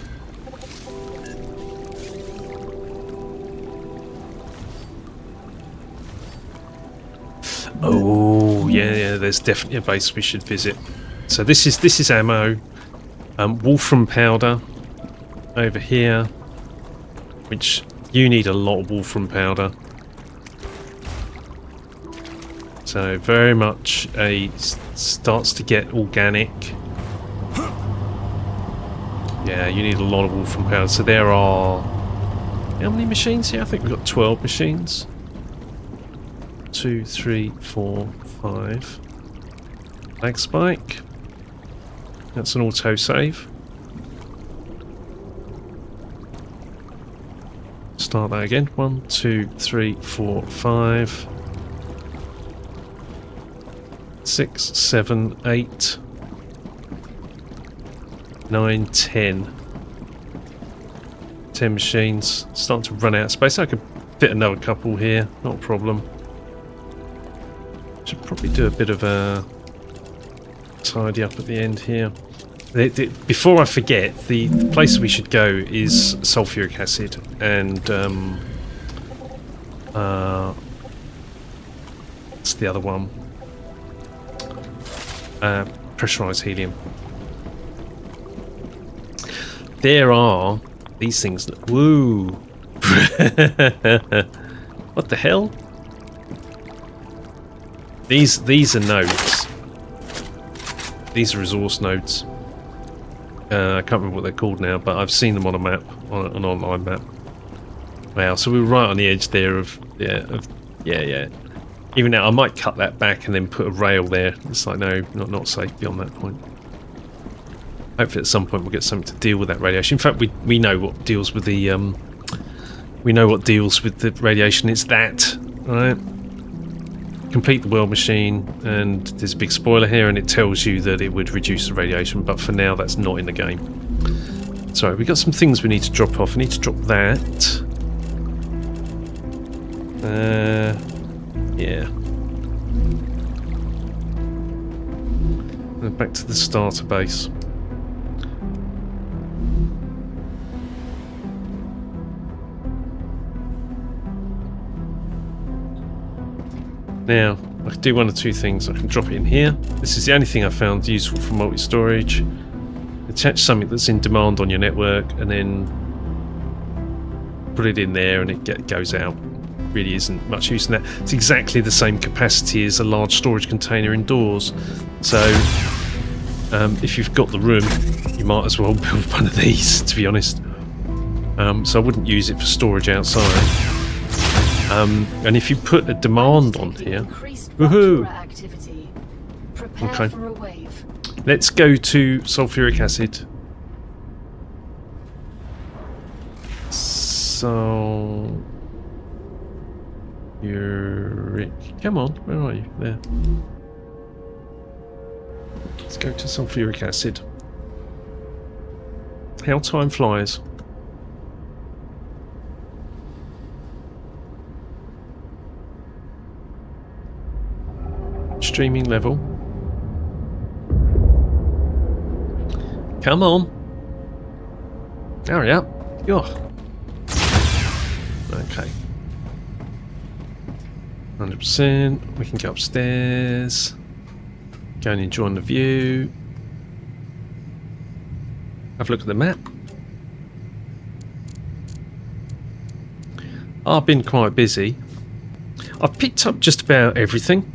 Oh yeah, there's definitely a base we should visit. So this is ammo, wolfram powder over here, which you need a lot of wolfram powder. So very much starts to get organic. Yeah, you need a lot of wolfram powder. So there are, how many machines here? I think we've got 12 machines. 2, 3, 4, 5. Lag spike. That's an autosave. Start that again. 1, 2, 3, 4, 5. 6, 7, 8. 9, 10. 10 machines. Starting to run out of space. I could fit another couple here. Not a problem. Should probably do a bit of tidy up at the end here. Before I forget, the place we should go is sulfuric acid and what's the other one? Pressurized helium. There are these things. Woo! What the hell? These are nodes. These are resource nodes. I can't remember what they're called now, but I've seen them on a map, on an online map. Wow, so we were right on the edge there of yeah. Even now, I might cut that back and then put a rail there. It's like, no, not safe beyond that point. Hopefully at some point we'll get something to deal with that radiation. In fact, we know what deals with the radiation. It's that, right? Complete the world machine, and there's a big spoiler here, and it tells you that it would reduce the radiation, but for now that's not in the game. So we've got some things we need to drop off. I need to drop that. Yeah. And back to the starter base. Now, I can do one or two things. I can drop it in here. This is the only thing I found useful for multi-storage. Attach something that's in demand on your network and then put it in there and it goes out. Really isn't much use in that. It's exactly the same capacity as a large storage container indoors. So, if you've got the room, you might as well build one of these, to be honest. So I wouldn't use it for storage outside. And if you put a demand on here, woohoo! Okay, let's go to sulfuric acid. Come on, where are you? There. Let's go to sulfuric acid. How time flies. Streaming level. Come on. Hurry up. Okay. 100%. We can go upstairs. Go and enjoy the view. Have a look at the map. I've been quite busy. I've picked up just about everything.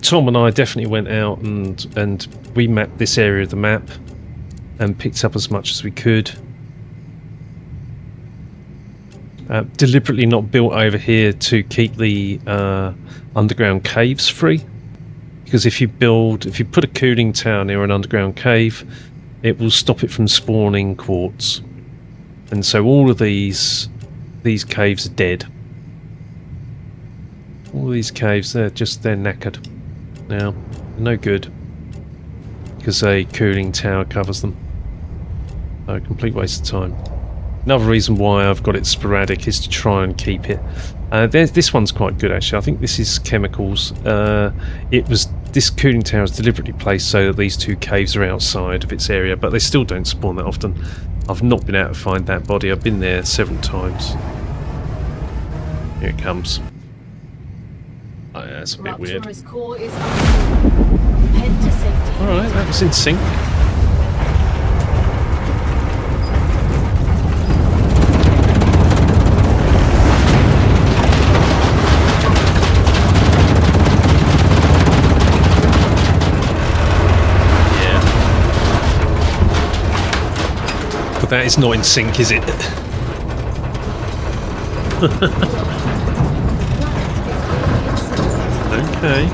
Tom and I definitely went out and we mapped this area of the map and picked up as much as we could. Deliberately not built over here to keep the underground caves free, because if you put a cooling tower near an underground cave, it will stop it from spawning quartz, and so all of these caves are dead. All these caves, they're knackered now. No good. Because a cooling tower covers them. A complete waste of time. Another reason why I've got it sporadic is to try and keep it. This one's quite good actually. I think this is chemicals. This cooling tower is deliberately placed so that these two caves are outside of its area, but they still don't spawn that often. I've not been able to find that body. I've been there several times. Here it comes. Oh, yeah, that's a bit weird. Alright, that was in sync. Yeah. But that is not in sync, is it? Okay.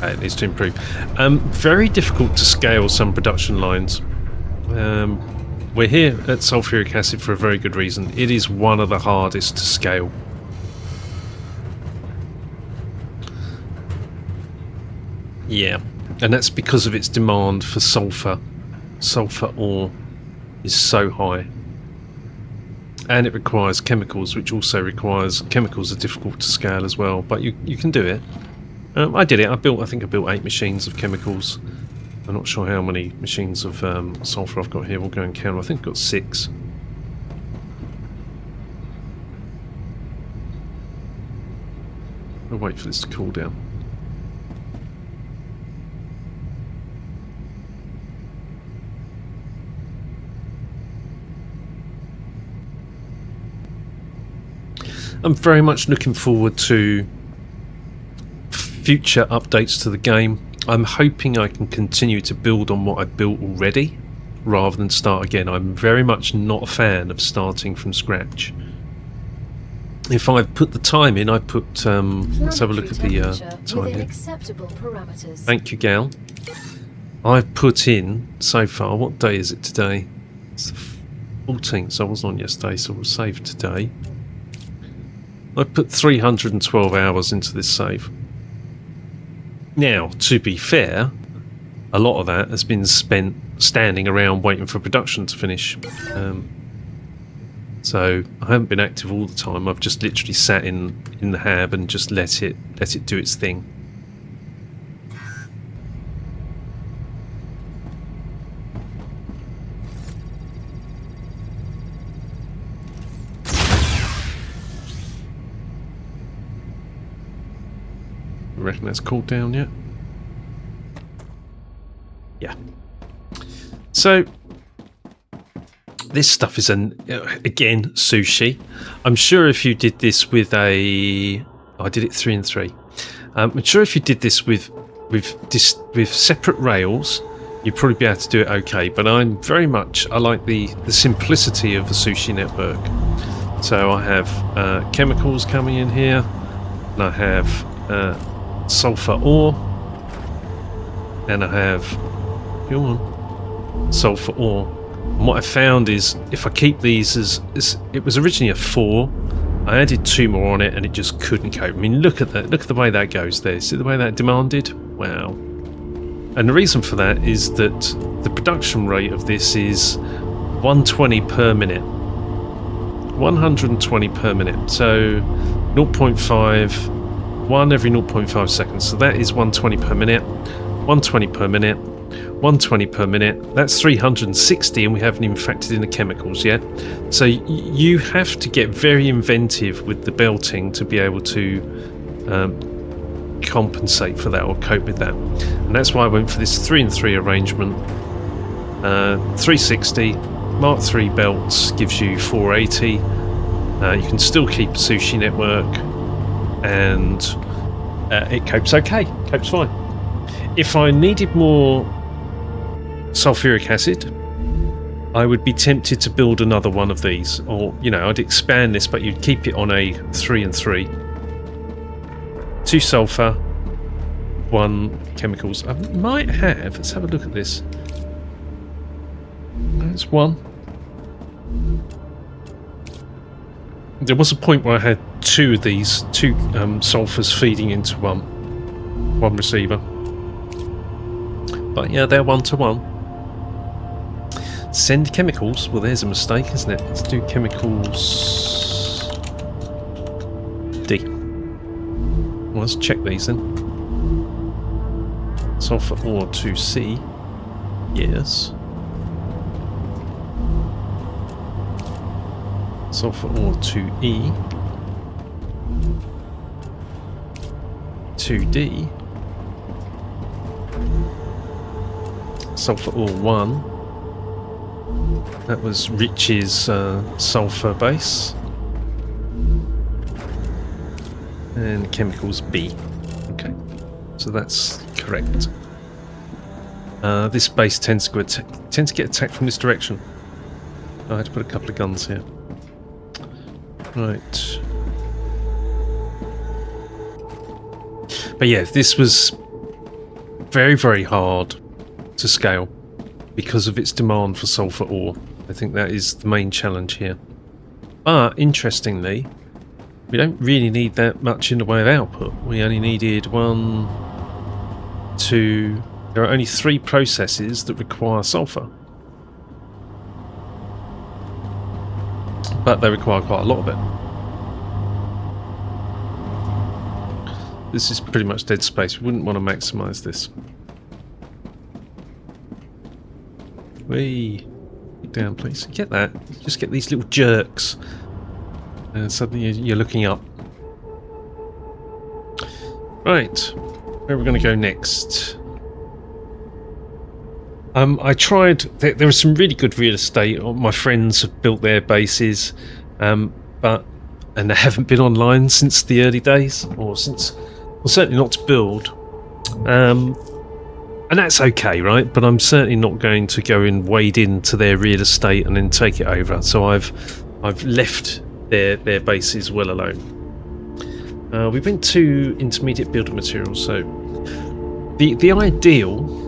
It needs to improve. Very difficult to scale some production lines. We're here at sulfuric acid for a very good reason. It is one of the hardest to scale. Yeah, and that's because of its demand for sulfur. Sulfur ore is so high. And it requires chemicals, which also requires... Chemicals are difficult to scale as well, but you can do it. I did it. I think I built 8 machines of chemicals. I'm not sure how many machines of sulfur I've got here. We'll go and count. I think I've got 6. I'll wait for this to cool down. I'm very much looking forward to future updates to the game. I'm hoping I can continue to build on what I built already rather than start again. I'm very much not a fan of starting from scratch. If I put the time in, I put let's have a look at the time here. Acceptable parameters. Thank you, Gal. I've put in so far, what day is it today? It's the 14th, so I wasn't on yesterday, so we'll save today. I put 312 hours into this save. Now, to be fair, a lot of that has been spent standing around waiting for production to finish. So I haven't been active all the time. I've just literally sat in the hab and just let it do its thing. You reckon that's cooled down yet? Yeah. So this stuff is again sushi. I'm sure if you did this with I did it 3 and 3. I'm sure if you did this with separate rails, you'd probably be able to do it okay. But I like the simplicity of the sushi network. So I have chemicals coming in here, and I have sulfur ore, and I have sulfur ore. And what I found is if I keep these as it was originally a 4, I added 2 more on it and it just couldn't cope. I mean, look at that. Look at the way that goes there. See the way that demanded? Wow. And the reason for that is that the production rate of this is 120 per minute. 120 per minute. So 0.5, 1 every 0.5 seconds. So that is 120 per minute. 120 per minute. 120 per minute. That's 360, and we haven't even factored in the chemicals yet. So you have to get very inventive with the belting to be able to compensate for that or cope with that. And that's why I went for this 3 and 3 arrangement. 360 Mark III belts gives you 480. You can still keep a sushi network, and it copes okay. Copes fine. If I needed more sulfuric acid, I would be tempted to build another one of these, or I'd expand this, but you'd keep it on a 3 and 3. 2 sulfur, 1 chemicals. I might have. Let's have a look at this. That's 1. There was a point where I had 2 of these, 2 sulfurs feeding into one receiver. But yeah, they're 1 to 1. Send chemicals. Well, there's a mistake, isn't it? Let's do chemicals D. Well, let's check these then. Sulfur ore to C. Yes. Sulfur ore to E. To D. Sulfur ore 1. That was Rich's sulfur base. And chemicals B. Okay, so that's correct. This base tends to get attacked from this direction. I had to put a couple of guns here. Right. But yeah, this was very, very hard to scale because of its demand for sulfur ore. I think that is the main challenge here. But interestingly, we don't really need that much in the way of output. We only needed 1, 2. There are only 3 processes that require sulfur, but they require quite a lot of it. This is pretty much dead space. We wouldn't want to maximise this. Whee! Down, please. Get that. Just get these little jerks. And suddenly you're looking up. Right. Where are we going to go next? I tried... There was some really good real estate. My friends have built their bases. And they haven't been online since the early days. Or since... Well, certainly not to build. And that's okay, right? But I'm certainly not going to go and wade into their real estate and then take it over. So I've left their bases well alone. We went to intermediate building materials. So the ideal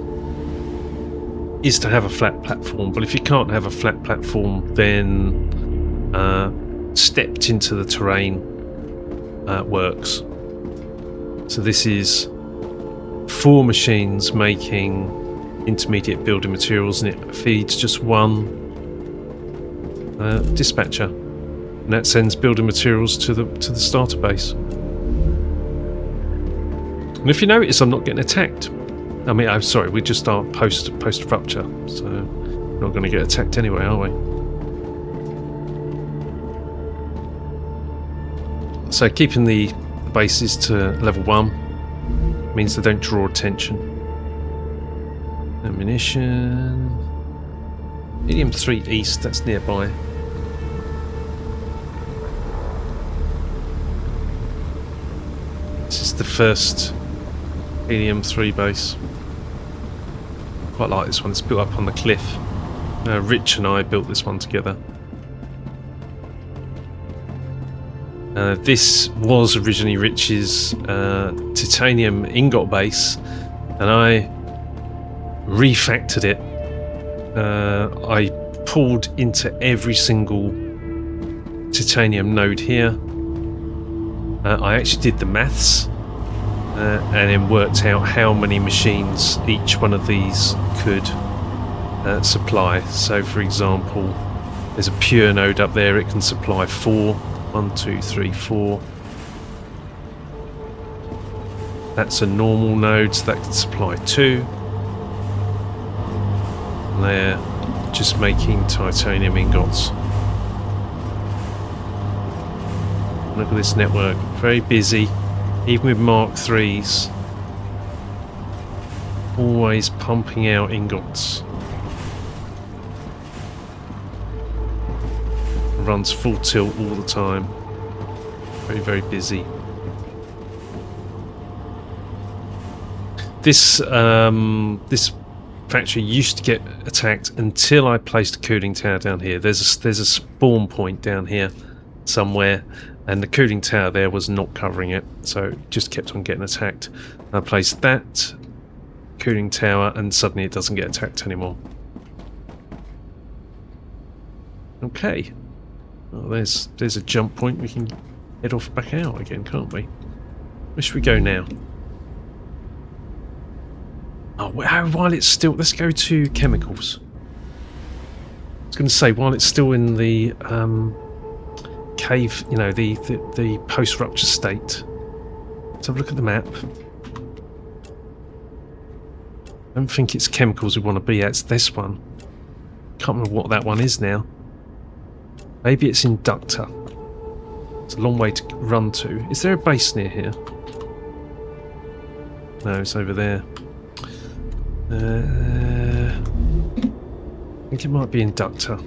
is to have a flat platform. But if you can't have a flat platform, then stepped into the terrain works. So this is 4 machines making intermediate building materials, and it feeds just one dispatcher, and that sends building materials to the starter base. And if you notice, I'm not getting attacked. I mean, I'm sorry, we just are post rupture, so we're not going to get attacked anyway, are we? So keeping the bases to level 1 means they don't draw attention. Ammunition. Helium 3 east, that's nearby. This is the first Helium 3 base. Quite like this one, it's built up on the cliff. Rich and I built this one together. This was originally Rich's titanium ingot base, and I refactored it. I pulled into every single titanium node here. I actually did the maths and then worked out how many machines each one of these could supply. So for example, there's a pure node up there, it can supply 4. 1, 2, 3, 4. That's a normal node, so that can supply 2. And they're just making titanium ingots. Look at this network, very busy, even with Mark IIIs. Always pumping out ingots. Runs full tilt all the time. Very, very busy. This this factory used to get attacked until I placed a cooling tower down here. There's a spawn point down here somewhere, and the cooling tower there was not covering it, so it just kept on getting attacked. I placed that cooling tower, and suddenly it doesn't get attacked anymore. Okay. Oh, there's a jump point. We can head off back out again, can't we? Where should we go now? Oh, while it's still... Let's go to chemicals. I was going to say, while it's still in the cave, you know, the post-rupture state. Let's have a look at the map. I don't think it's chemicals we want to be at. It's this one. Can't remember what that one is now. Maybe it's inductor. It's a long way to run to. Is there a base near here? No, it's over there. I think it might be inductor.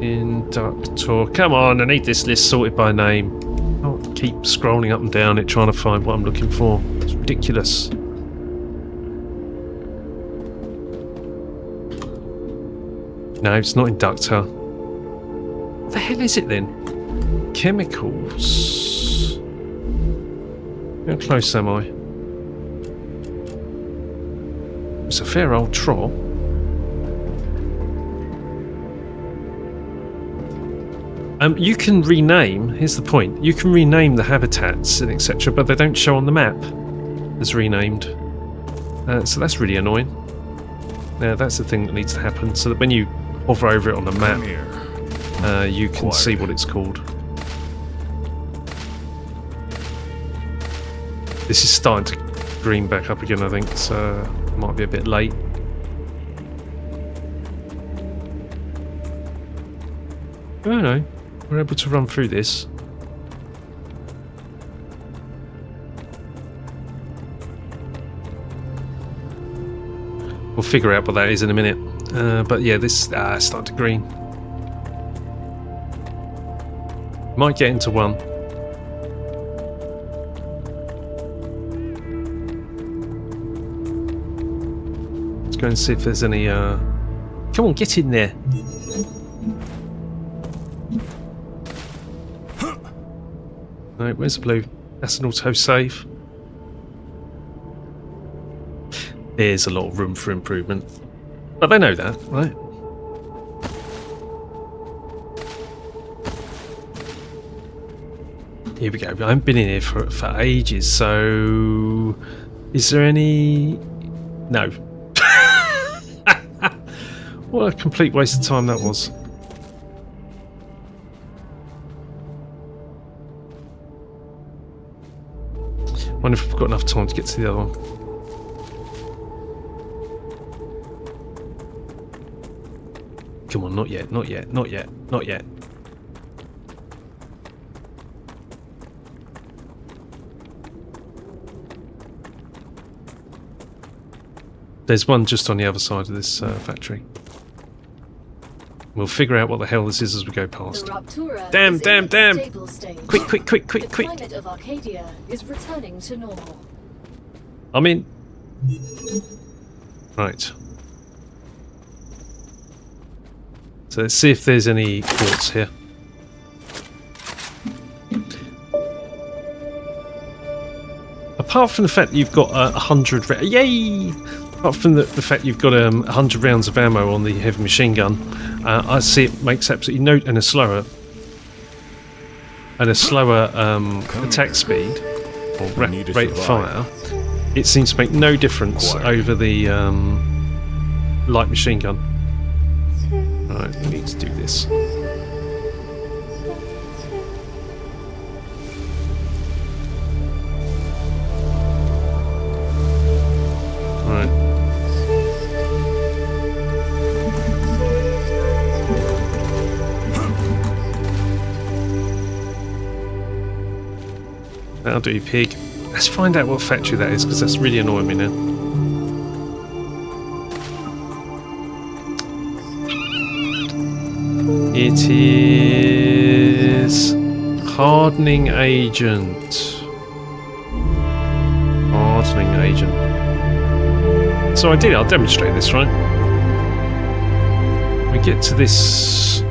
Inductor. Come on, I need this list sorted by name. I'll keep scrolling up and down it trying to find what I'm looking for. It's ridiculous. No, it's not inductor. What the hell is it then? Chemicals. How close am I? It's a fair old trot. You can rename, here's the point, you can rename the habitats and etc, but they don't show on the map as renamed. So that's really annoying. Now that's the thing that needs to happen, so that when you hover over it on the map, you can see what it's called. This is starting to green back up again, I think, so might be a bit late. Oh no, we're able to run through this. We'll figure out what that is in a minute. But yeah, this started to green. Might get into one. Let's go and see if there's any... Come on, get in there. No, where's the blue? That's an auto-save. There's a lot of room for improvement. But they know that, right? Here we go. I haven't been in here for ages, so... Is there any... No. What a complete waste of time that was. Wonder if we've got enough time to get to the other one. Come on, not yet, not yet, not yet, not yet. There's one just on the other side of this factory. We'll figure out what the hell this is as we go past. Damn, damn, damn! Quick, quick, quick, quick, quick! The climate of Arcadia is returning to normal. I'm in. Right. So let's see if there's any quartz here. Apart from the fact you've got 100... Yay! Apart from the fact you've got 100 rounds of ammo on the heavy machine gun, I see it makes absolutely no... And a slower attack speed, or rate of fire. It seems to make no difference over the light machine gun. Right, we need to do this. Right. That'll do, pig. Let's find out what factory that is, because that's really annoying me now. It is hardening agent. Hardening agent. So ideally, I'll demonstrate this, right? We get to this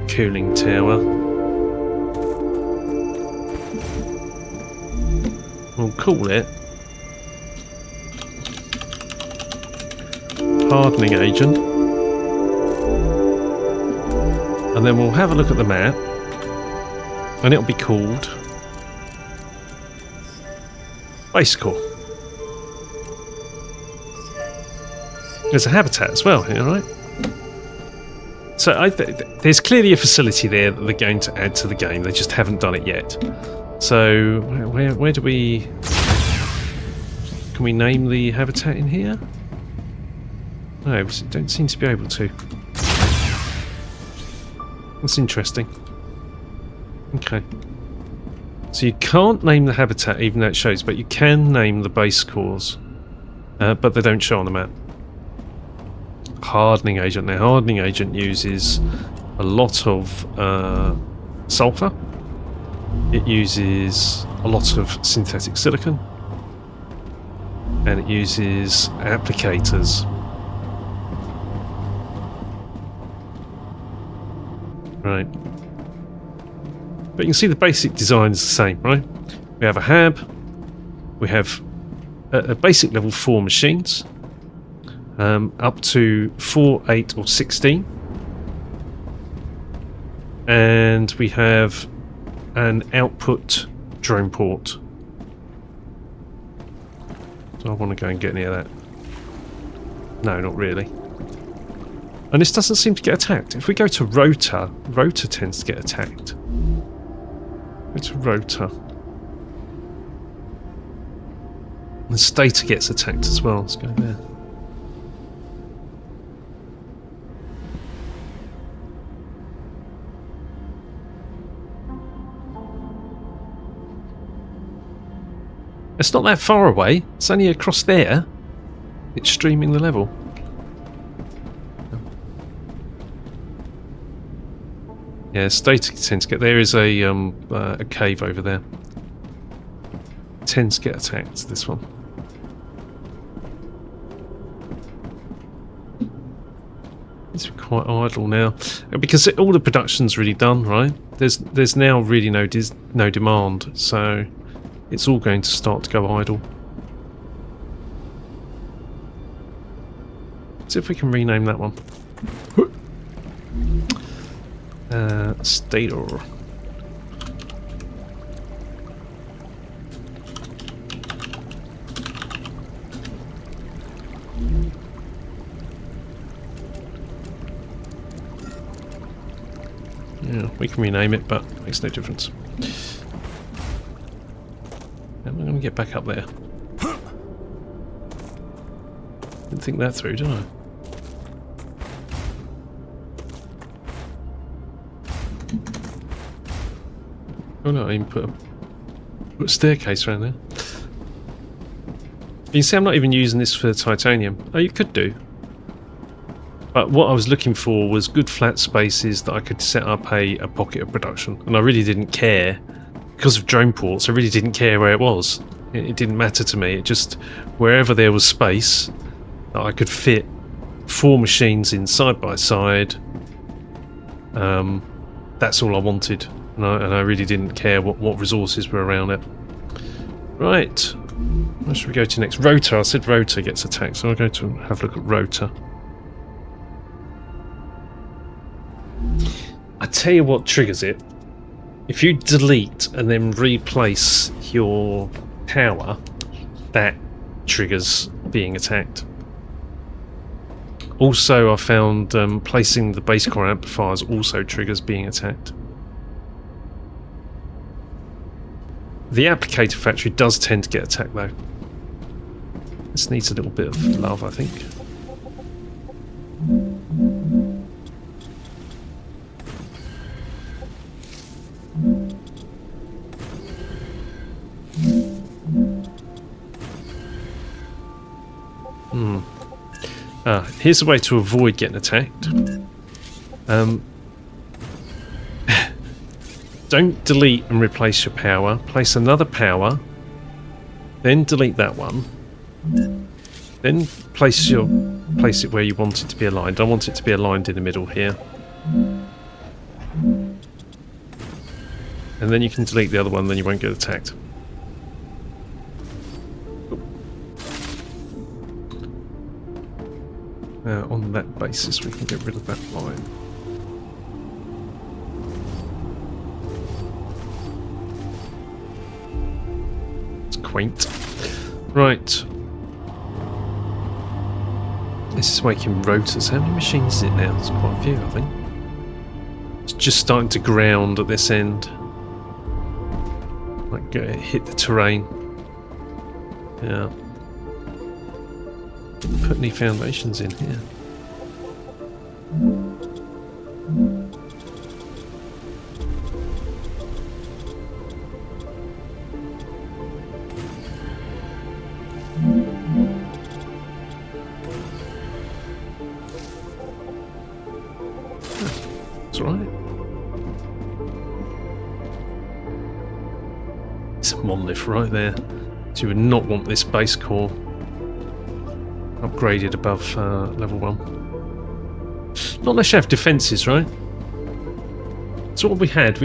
cooling tower. We'll call it hardening agent. And then we'll have a look at the map, and it'll be called Base Core. There's a habitat as well here, right? So there's clearly a facility there that they're going to add to the game. They just haven't done it yet. So where do we... Can we name the habitat in here? No, we don't seem to be able to. That's interesting. Okay. So you can't name the habitat even though it shows, but you can name the base cores. But they don't show on the map. Hardening agent. Now, hardening agent uses a lot of sulfur. It uses a lot of synthetic silicon. And it uses applicators. Right. But you can see the basic design is the same, right? We have a hab. We have a basic level 4 machines. Up to 4, 8 or 16. And we have an output drone port. So I want to go and get any of that. No, not really. And this doesn't seem to get attacked. If we go to rotor, rotor tends to get attacked. Go to rotor. And stator gets attacked as well. Let's go there. It's not that far away. It's only across there. It's streaming the level. Yeah, static tends to get. There is a cave over there. Tends to get attacked. This one. It's quite idle now because all the production's really done. Right? There's now really no demand, so it's all going to start to go idle. See if we can rename that one. Stator. Yeah, we can rename it, but it makes no difference. I'm going to get back up there. Didn't think that through, did I? Oh no, I even put a staircase around there. You can see I'm not even using this for titanium. Oh, you could do. But what I was looking for was good flat spaces that I could set up a pocket of production. And I really didn't care. Because of drone ports, I really didn't care where it was. It didn't matter to me. It just, wherever there was space that I could fit 4 machines in side by side, that's all I wanted. And I really didn't care what resources were around it. Right. Where should we go to next? Rotor. I said rotor gets attacked, so I'll go to have a look at rotor. I tell you what triggers it. If you delete and then replace your power, that triggers being attacked. Also, I found placing the base core amplifiers also triggers being attacked. The applicator factory does tend to get attacked though. This needs a little bit of love, I think. Here's a way to avoid getting attacked. Don't delete and replace your power. Place another power. Then delete that one. Then place it where you want it to be aligned. I want it to be aligned in the middle here. And then you can delete the other one, then you won't get attacked. On that basis, we can get rid of that line. It's quaint. Right. This is making rotors. How many machines is it now? There's quite a few, I think. It's just starting to ground at this end. Like hit the terrain. Yeah. Didn't put any foundations in here. That's right. It's a monolith right there. So you would not want this base core upgraded above level 1. Not unless you have defences, right? So what we had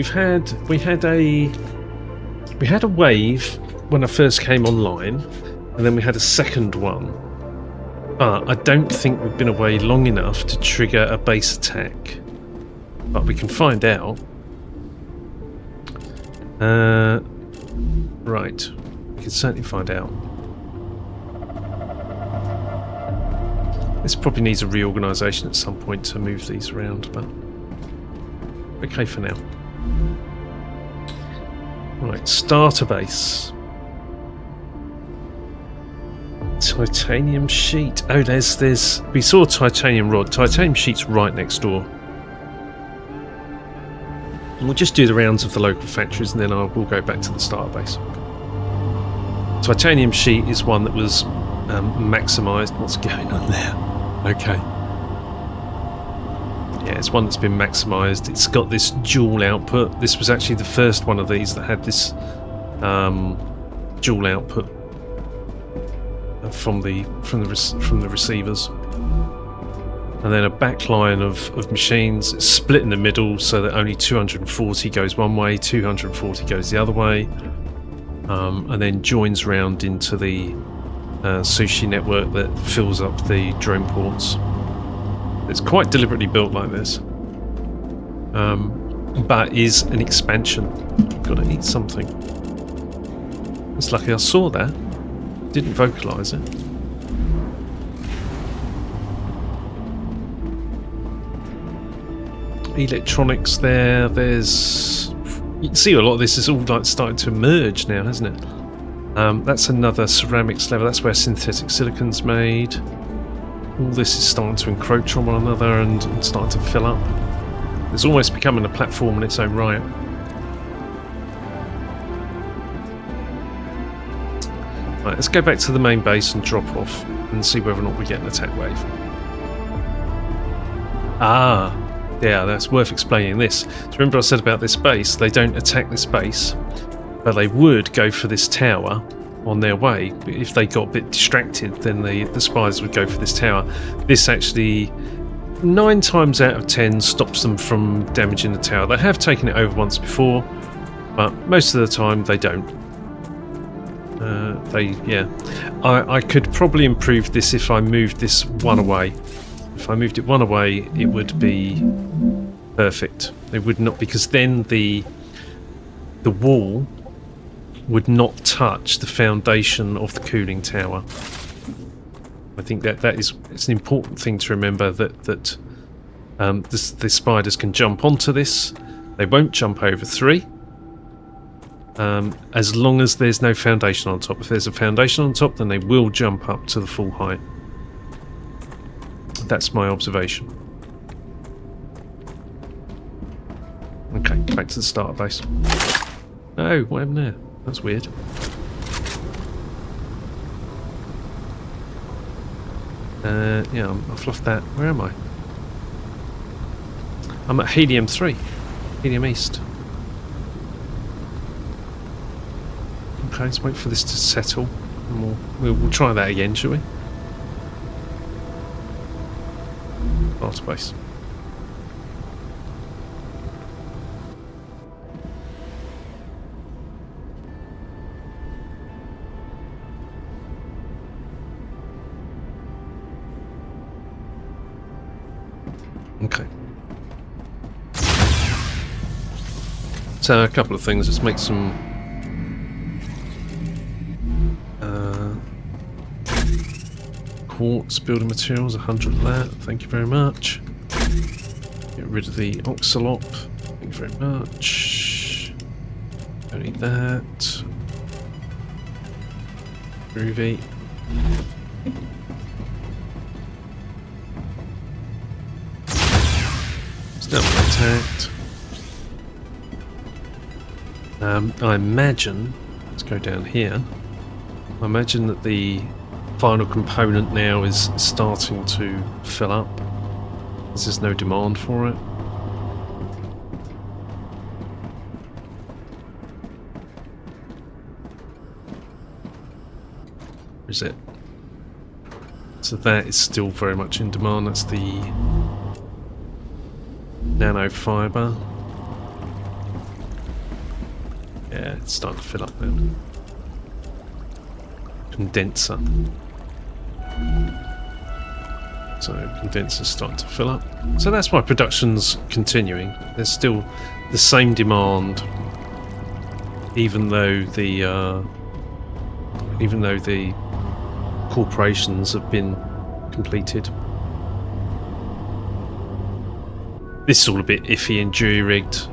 a wave when I first came online, and then we had a second one. But I don't think we've been away long enough to trigger a base attack. But we can find out. Right. We can certainly find out. This probably needs a reorganisation at some point to move these around, but okay for now. Right, starter base. Titanium sheet. Oh, there's. We saw titanium rod. Titanium sheet's right next door. And we'll just do the rounds of the local factories, and then we'll go back to the starter base. Titanium sheet is one that was maximised. What's going on there? Okay. Yeah, it's one that's been maximised. It's got this dual output. This was actually the first one of these that had this dual output from the receivers, and then a backline of machines. It's split in the middle so that only 240 goes one way, 240 goes the other way, and then joins round into the sushi network that fills up the drone ports. It's quite deliberately built like this, but is an expansion. Got to eat something. It's lucky I saw that. Didn't vocalise it. Electronics there. There's. You can see a lot of this is all like starting to emerge now, hasn't it? That's another ceramics level. That's where synthetic silicon's made. All this is starting to encroach on one another and starting to fill up. It's almost becoming a platform in its own right. Right, let's go back to the main base and drop off and see whether or not we get an attack wave. Ah, yeah, that's worth explaining this. Do you remember I said about this base? They don't attack this base, but they would go for this tower on their way. If they got a bit distracted, then the spies would go for this tower. This actually, 9 times out of 10, stops them from damaging the tower. They have taken it over once before, but most of the time they don't. I could probably improve this if I moved this one away. If I moved it one away, it would be perfect. It would not, because then the wall would not touch the foundation of the cooling tower. I think it's an important thing to remember that the spiders can jump onto this. They won't jump over 3. As long as there's no foundation on top. If there's a foundation on top, then they will jump up to the full height. That's my observation. Okay, back to the starter base. Oh, what happened there? That's weird. Yeah, I fluffed that. Where am I? I'm at Helium 3. Helium East. Okay, let's wait for this to settle, and we'll try that again, shall we? Starter base. Okay. So a couple of things. Let's make some quartz building materials. 100 of that. Thank you very much. Get rid of the oxalop. Thank you very much. Don't need that. Groovy. Still attacked. I imagine, let's go down here, I imagine that the final component now is starting to fill up. There's no demand for it. Where is it? So that is still very much in demand. That's the nanofiber. Yeah, it's starting to fill up now. Condenser. So condenser's starting to fill up. So that's why production's continuing. There's still the same demand, even though the corporations have been completed. This is all a bit iffy and jury-rigged.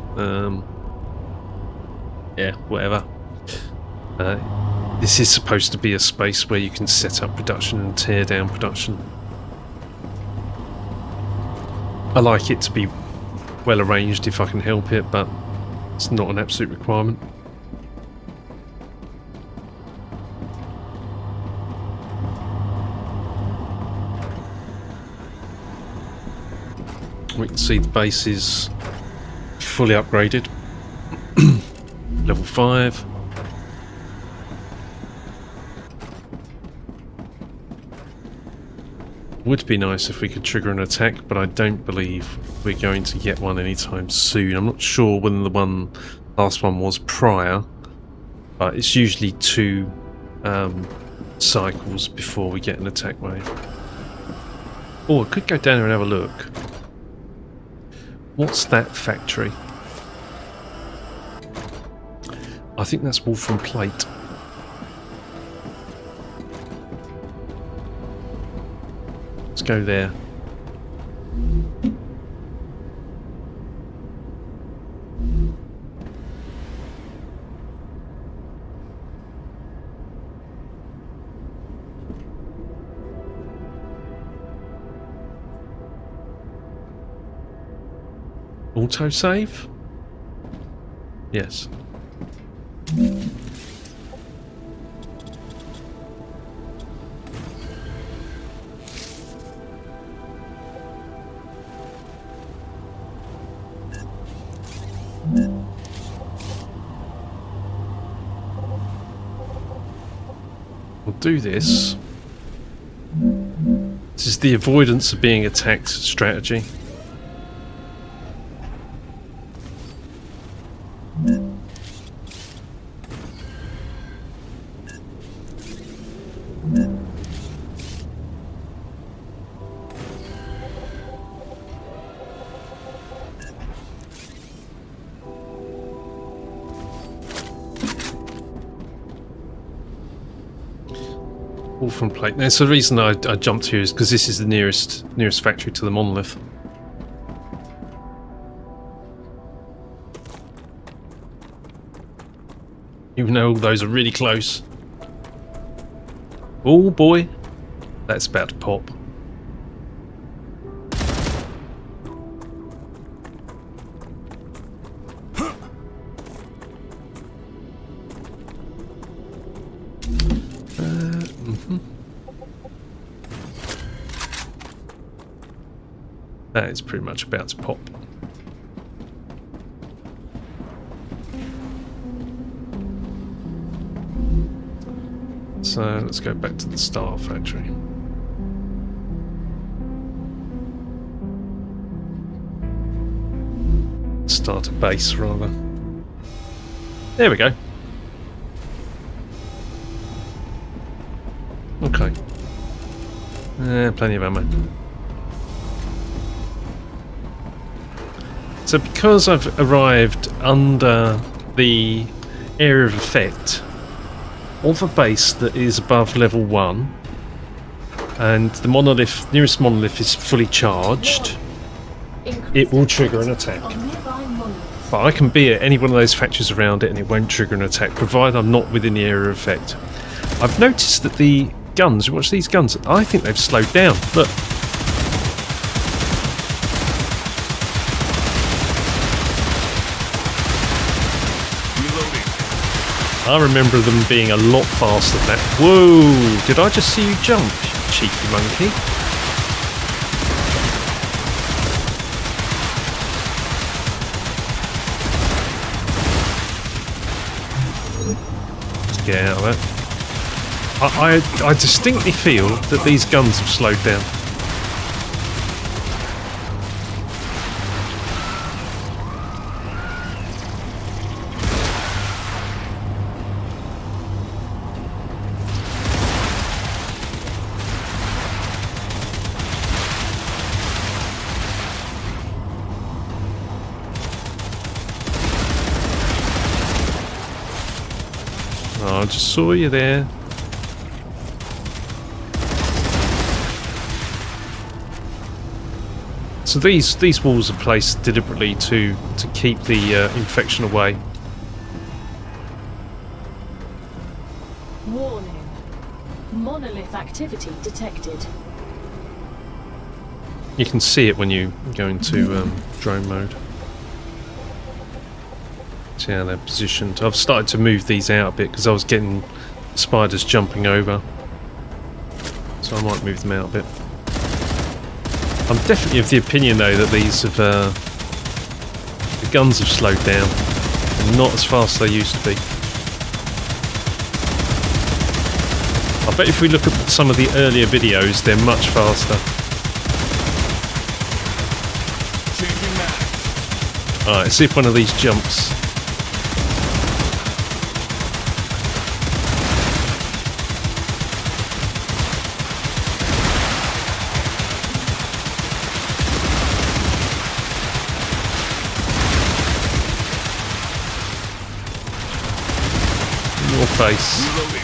Yeah, whatever. This is supposed to be a space where you can set up production and tear down production. I like it to be well arranged if I can help it, but it's not an absolute requirement. We can see the base is fully upgraded. Level 5. Would be nice if we could trigger an attack, but I don't believe we're going to get one anytime soon. I'm not sure when the last one was prior, but it's usually 2 cycles before we get an attack wave. Oh, I could go down there and have a look. What's that factory? I think that's Wolfram Plate. Let's go there. Autosave? Yes. We'll do this. This is the avoidance of being attacked strategy. Wolfram Plate. Now, so the reason I jumped here is because this is the nearest factory to the monolith. Even though all those are really close. Oh boy, that's about to pop. That is pretty much about to pop. So let's go back to the Star Factory. Start a base, rather. There we go. Okay. Plenty of ammo. So because I've arrived under the area of effect of a base that is above level 1, and the monolith, nearest monolith is fully charged, it will trigger an attack. But I can be at any one of those factories around it and it won't trigger an attack, provided I'm not within the area of effect. I've noticed that the guns, watch these guns, I think they've slowed down. Look. I remember them being a lot faster than that. Whoa! Did I just see you jump, cheeky monkey? Let's get out of that. I distinctly feel that these guns have slowed down. I just saw you there. So these walls are placed deliberately to keep the infection away. Warning. Monolith activity detected. You can see it when you go into drone mode. See how they're positioned. I've started to move these out a bit because I was getting spiders jumping over. So I might move them out a bit. I'm definitely of the opinion though that these have the guns have slowed down. They're not as fast as they used to be. I bet if we look at some of the earlier videos, they're much faster. Changing mags. Alright, see if one of these jumps. In your face. Reloading.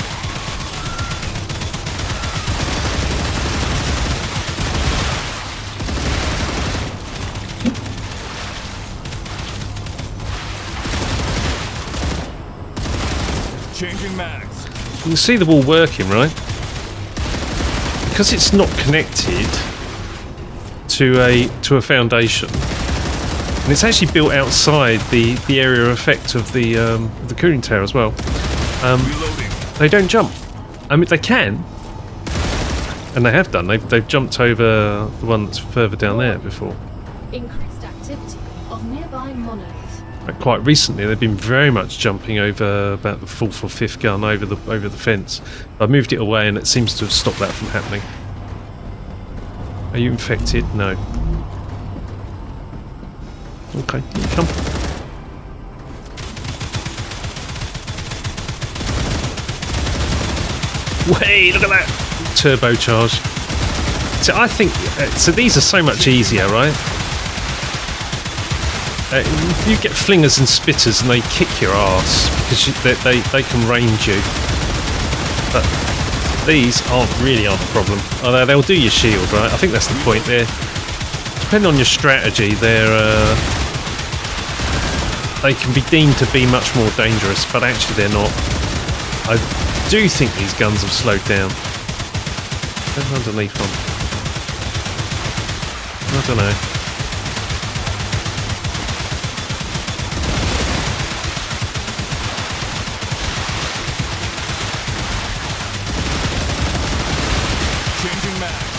Changing mags. You can see the wall working, right? Because it's not connected to a foundation, and it's actually built outside the area of effect of the cooling tower as well. Reloading. They don't jump. I mean, they can, and they have done. They've jumped over the one that's further down there before. Increased activity of nearby monolith. But quite recently, they've been very much jumping over about the fourth or fifth gun over the fence. I moved it away, and it seems to have stopped that from happening. Are you infected? No. Okay, here you come. Way, look at that turbocharge. So I think so. These are so much easier, right? You get flingers and spitters and they kick your ass because they can range you. But these really aren't a problem. Although they'll do your shield, right? I think that's the point there. Depending on your strategy, they can be deemed to be much more dangerous, but actually they're not. I do think these guns have slowed down. Where's underneath one? I don't know. Changing mags.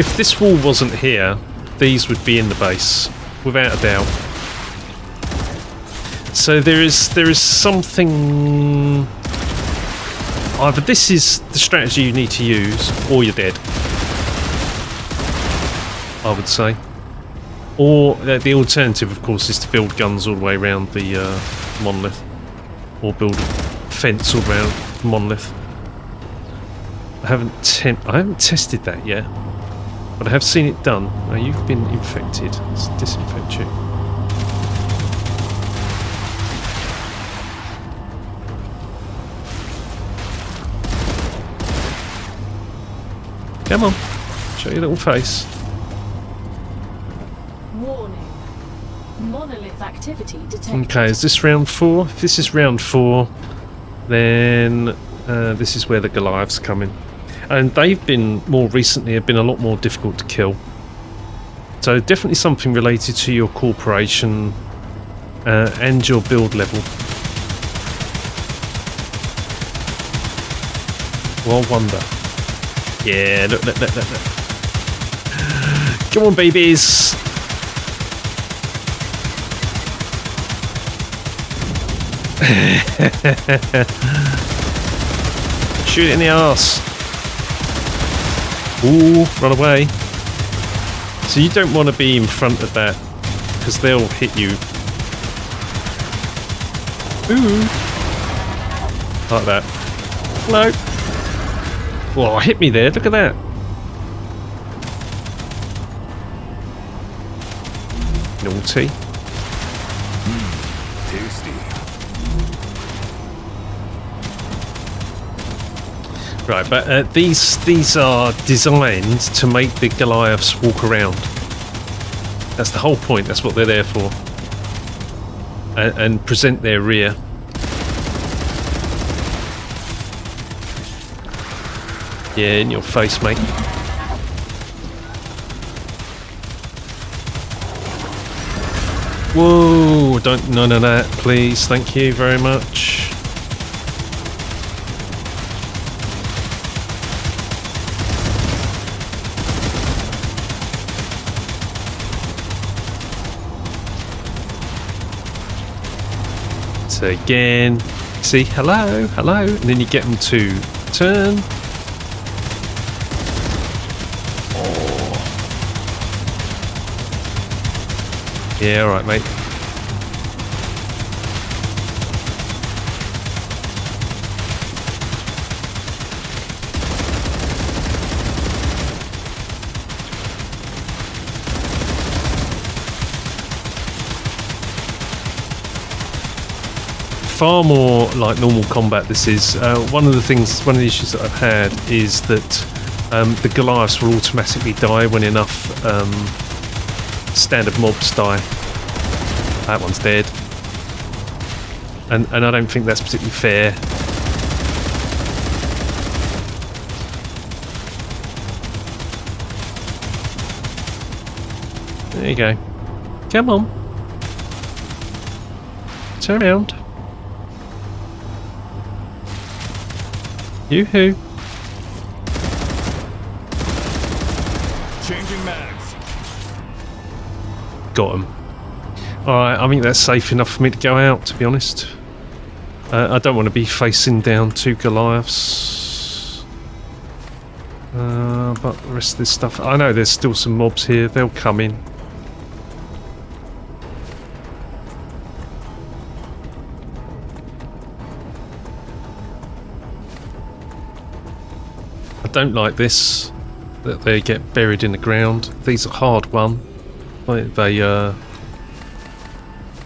If this wall wasn't here, these would be in the base, without a doubt. So there is something. Either this is the strategy you need to use, or you're dead. I would say. Or the alternative, of course, is to build guns all the way around the monolith, or build a fence all around the monolith. I haven't tested that yet. But I have seen it done. Now you've been infected. Let's disinfect you. Come on. Show your little face. Warning. Monolith activity detected. Okay, is this round 4? If this is round 4, then this is where the Goliaths come in. And they've been, more recently, have been a lot more difficult to kill. So definitely something related to your corporation and your build level. Well, I wonder. Yeah, look. Come on, babies. Shoot it in the arse. Ooh, run away. So you don't want to be in front of that, because they'll hit you. Ooh. Like that. Hello. Whoa, hit me there, look at that. Naughty. Tasty. Right, but these are designed to make the Goliaths walk around. That's the whole point. That's what they're there for. And present their rear. Yeah, in your face, mate. Whoa! Don't none of that, please. Thank you very much. So again, see, hello, hello, and then you get them to turn. Oh. Yeah, all right, mate. Far more like normal combat this is. One of the issues that I've had is that the Goliaths will automatically die when enough standard mobs die. That one's dead. And I don't think that's particularly fair. There you go. Come on. Turn around. Yoo-hoo. Changing mags. Got him. Alright, I think that's safe enough for me to go out, to be honest. I don't want to be facing down two Goliaths. But the rest of this stuff... I know there's still some mobs here. They'll come in. I don't like this, that they get buried in the ground. These are hard won.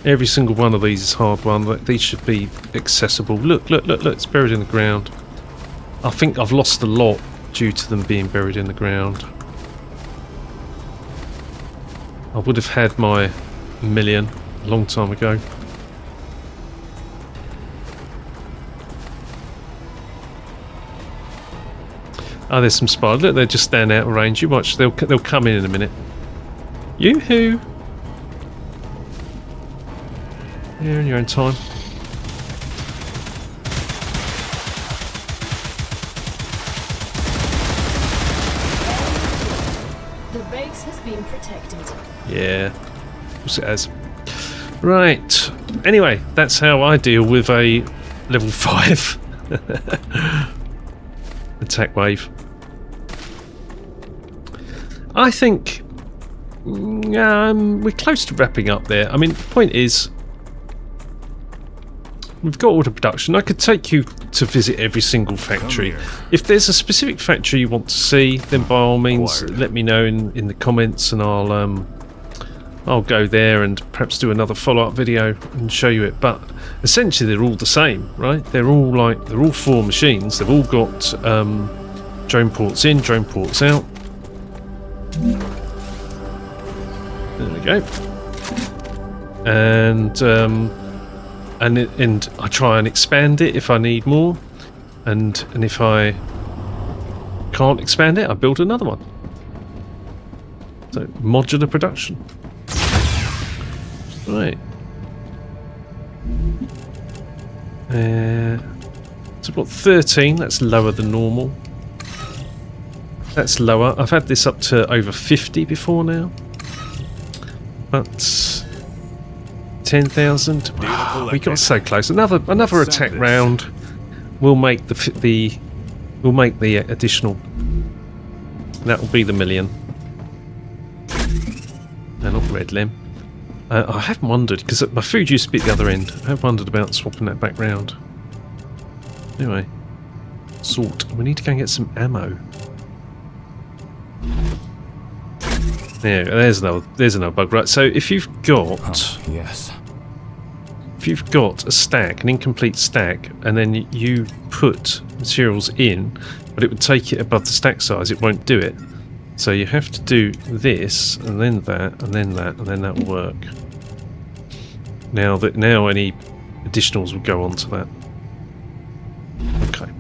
Every single one of these is hard won. These should be accessible. Look, it's buried in the ground. I think I've lost a lot due to them being buried in the ground. I would have had my million a long time ago. Oh, there's some spiders. Look, they just stand out of range. You watch, they'll come in a minute. Yoo-hoo! You're in your own time. The base has been protected. Yeah, of course it has. Right. Anyway, that's how I deal with a level 5 attack wave. I think we're close to wrapping up there. I mean, the point is, we've got all the production. I could take you to visit every single factory. If there's a specific factory you want to see, then by all means let me know in the comments, and I'll go there and perhaps do another follow-up video and show you it. But essentially they're all the same, right? They're all 4 machines. They've all got drone ports in, drone ports out. There we go. And I try and expand it if I need more, and if I can't expand it, I build another one. So modular production. Right. So I've got 13. That's lower than normal. That's lower. I've had this up to over 50 before now. But 10,000. We got so close. Another attack round. We'll make the additional. That will be the million. No, not red limb. I have wondered, because my food used to be at the other end. I have wondered about swapping that back round. Anyway, salt. We need to go and get some ammo. Yeah, there's another bug, right? So if you've got Oh, yes. if you've got a stack, an incomplete stack, and then you put materials in, but it would take it above the stack size, it won't do it. So you have to do this, and then that, and then that, and then that will work. Now any additionals will go on to that. Okay.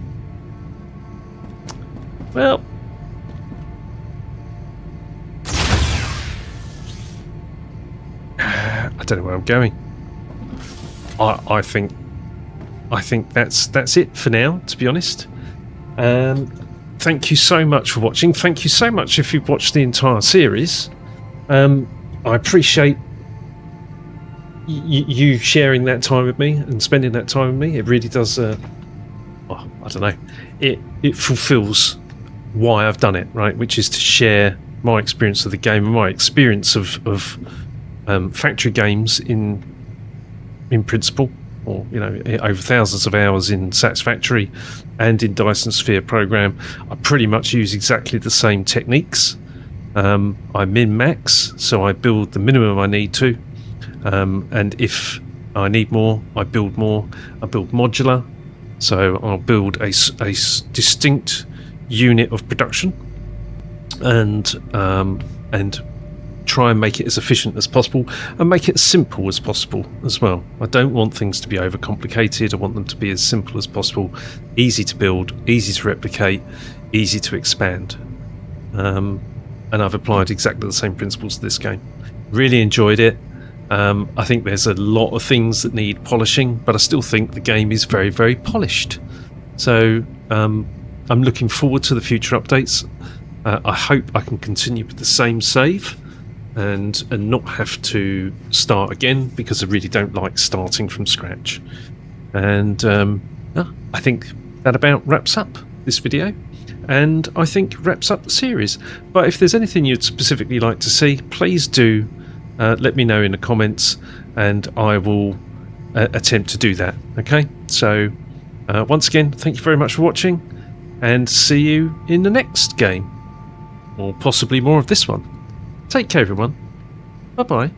Well. I don't know where I'm going. I think that's it for now, to be honest. Thank you so much for watching. Thank you so much if you've watched the entire series. I appreciate you sharing that time with me and spending that time with me. It really does. I don't know. It fulfills why I've done it, right? Which is to share my experience of the game and my experience of factory games in principle, or over thousands of hours in Satisfactory and in Dyson Sphere program. I pretty much use exactly the same techniques. I min-max, so I build the minimum I need to, and if I need more, I build more. I build modular, so I'll build a distinct unit of production, and try and make it as efficient as possible and make it as simple as possible as well. I don't want things to be overcomplicated. I want them to be as simple as possible, easy to build, easy to replicate, easy to expand. And I've applied exactly the same principles to this game. Really enjoyed it. I think there's a lot of things that need polishing, but I still think the game is very, very polished. So I'm looking forward to the future updates. I hope I can continue with the same save and not have to start again, because I really don't like starting from scratch. And I think that about wraps up this video, and I think wraps up the series. But if there's anything you'd specifically like to see, please do let me know in the comments, and I will attempt to do that. Okay, so once again, thank you very much for watching, and see you in the next game, or possibly more of this one. Take care, everyone. Bye-bye.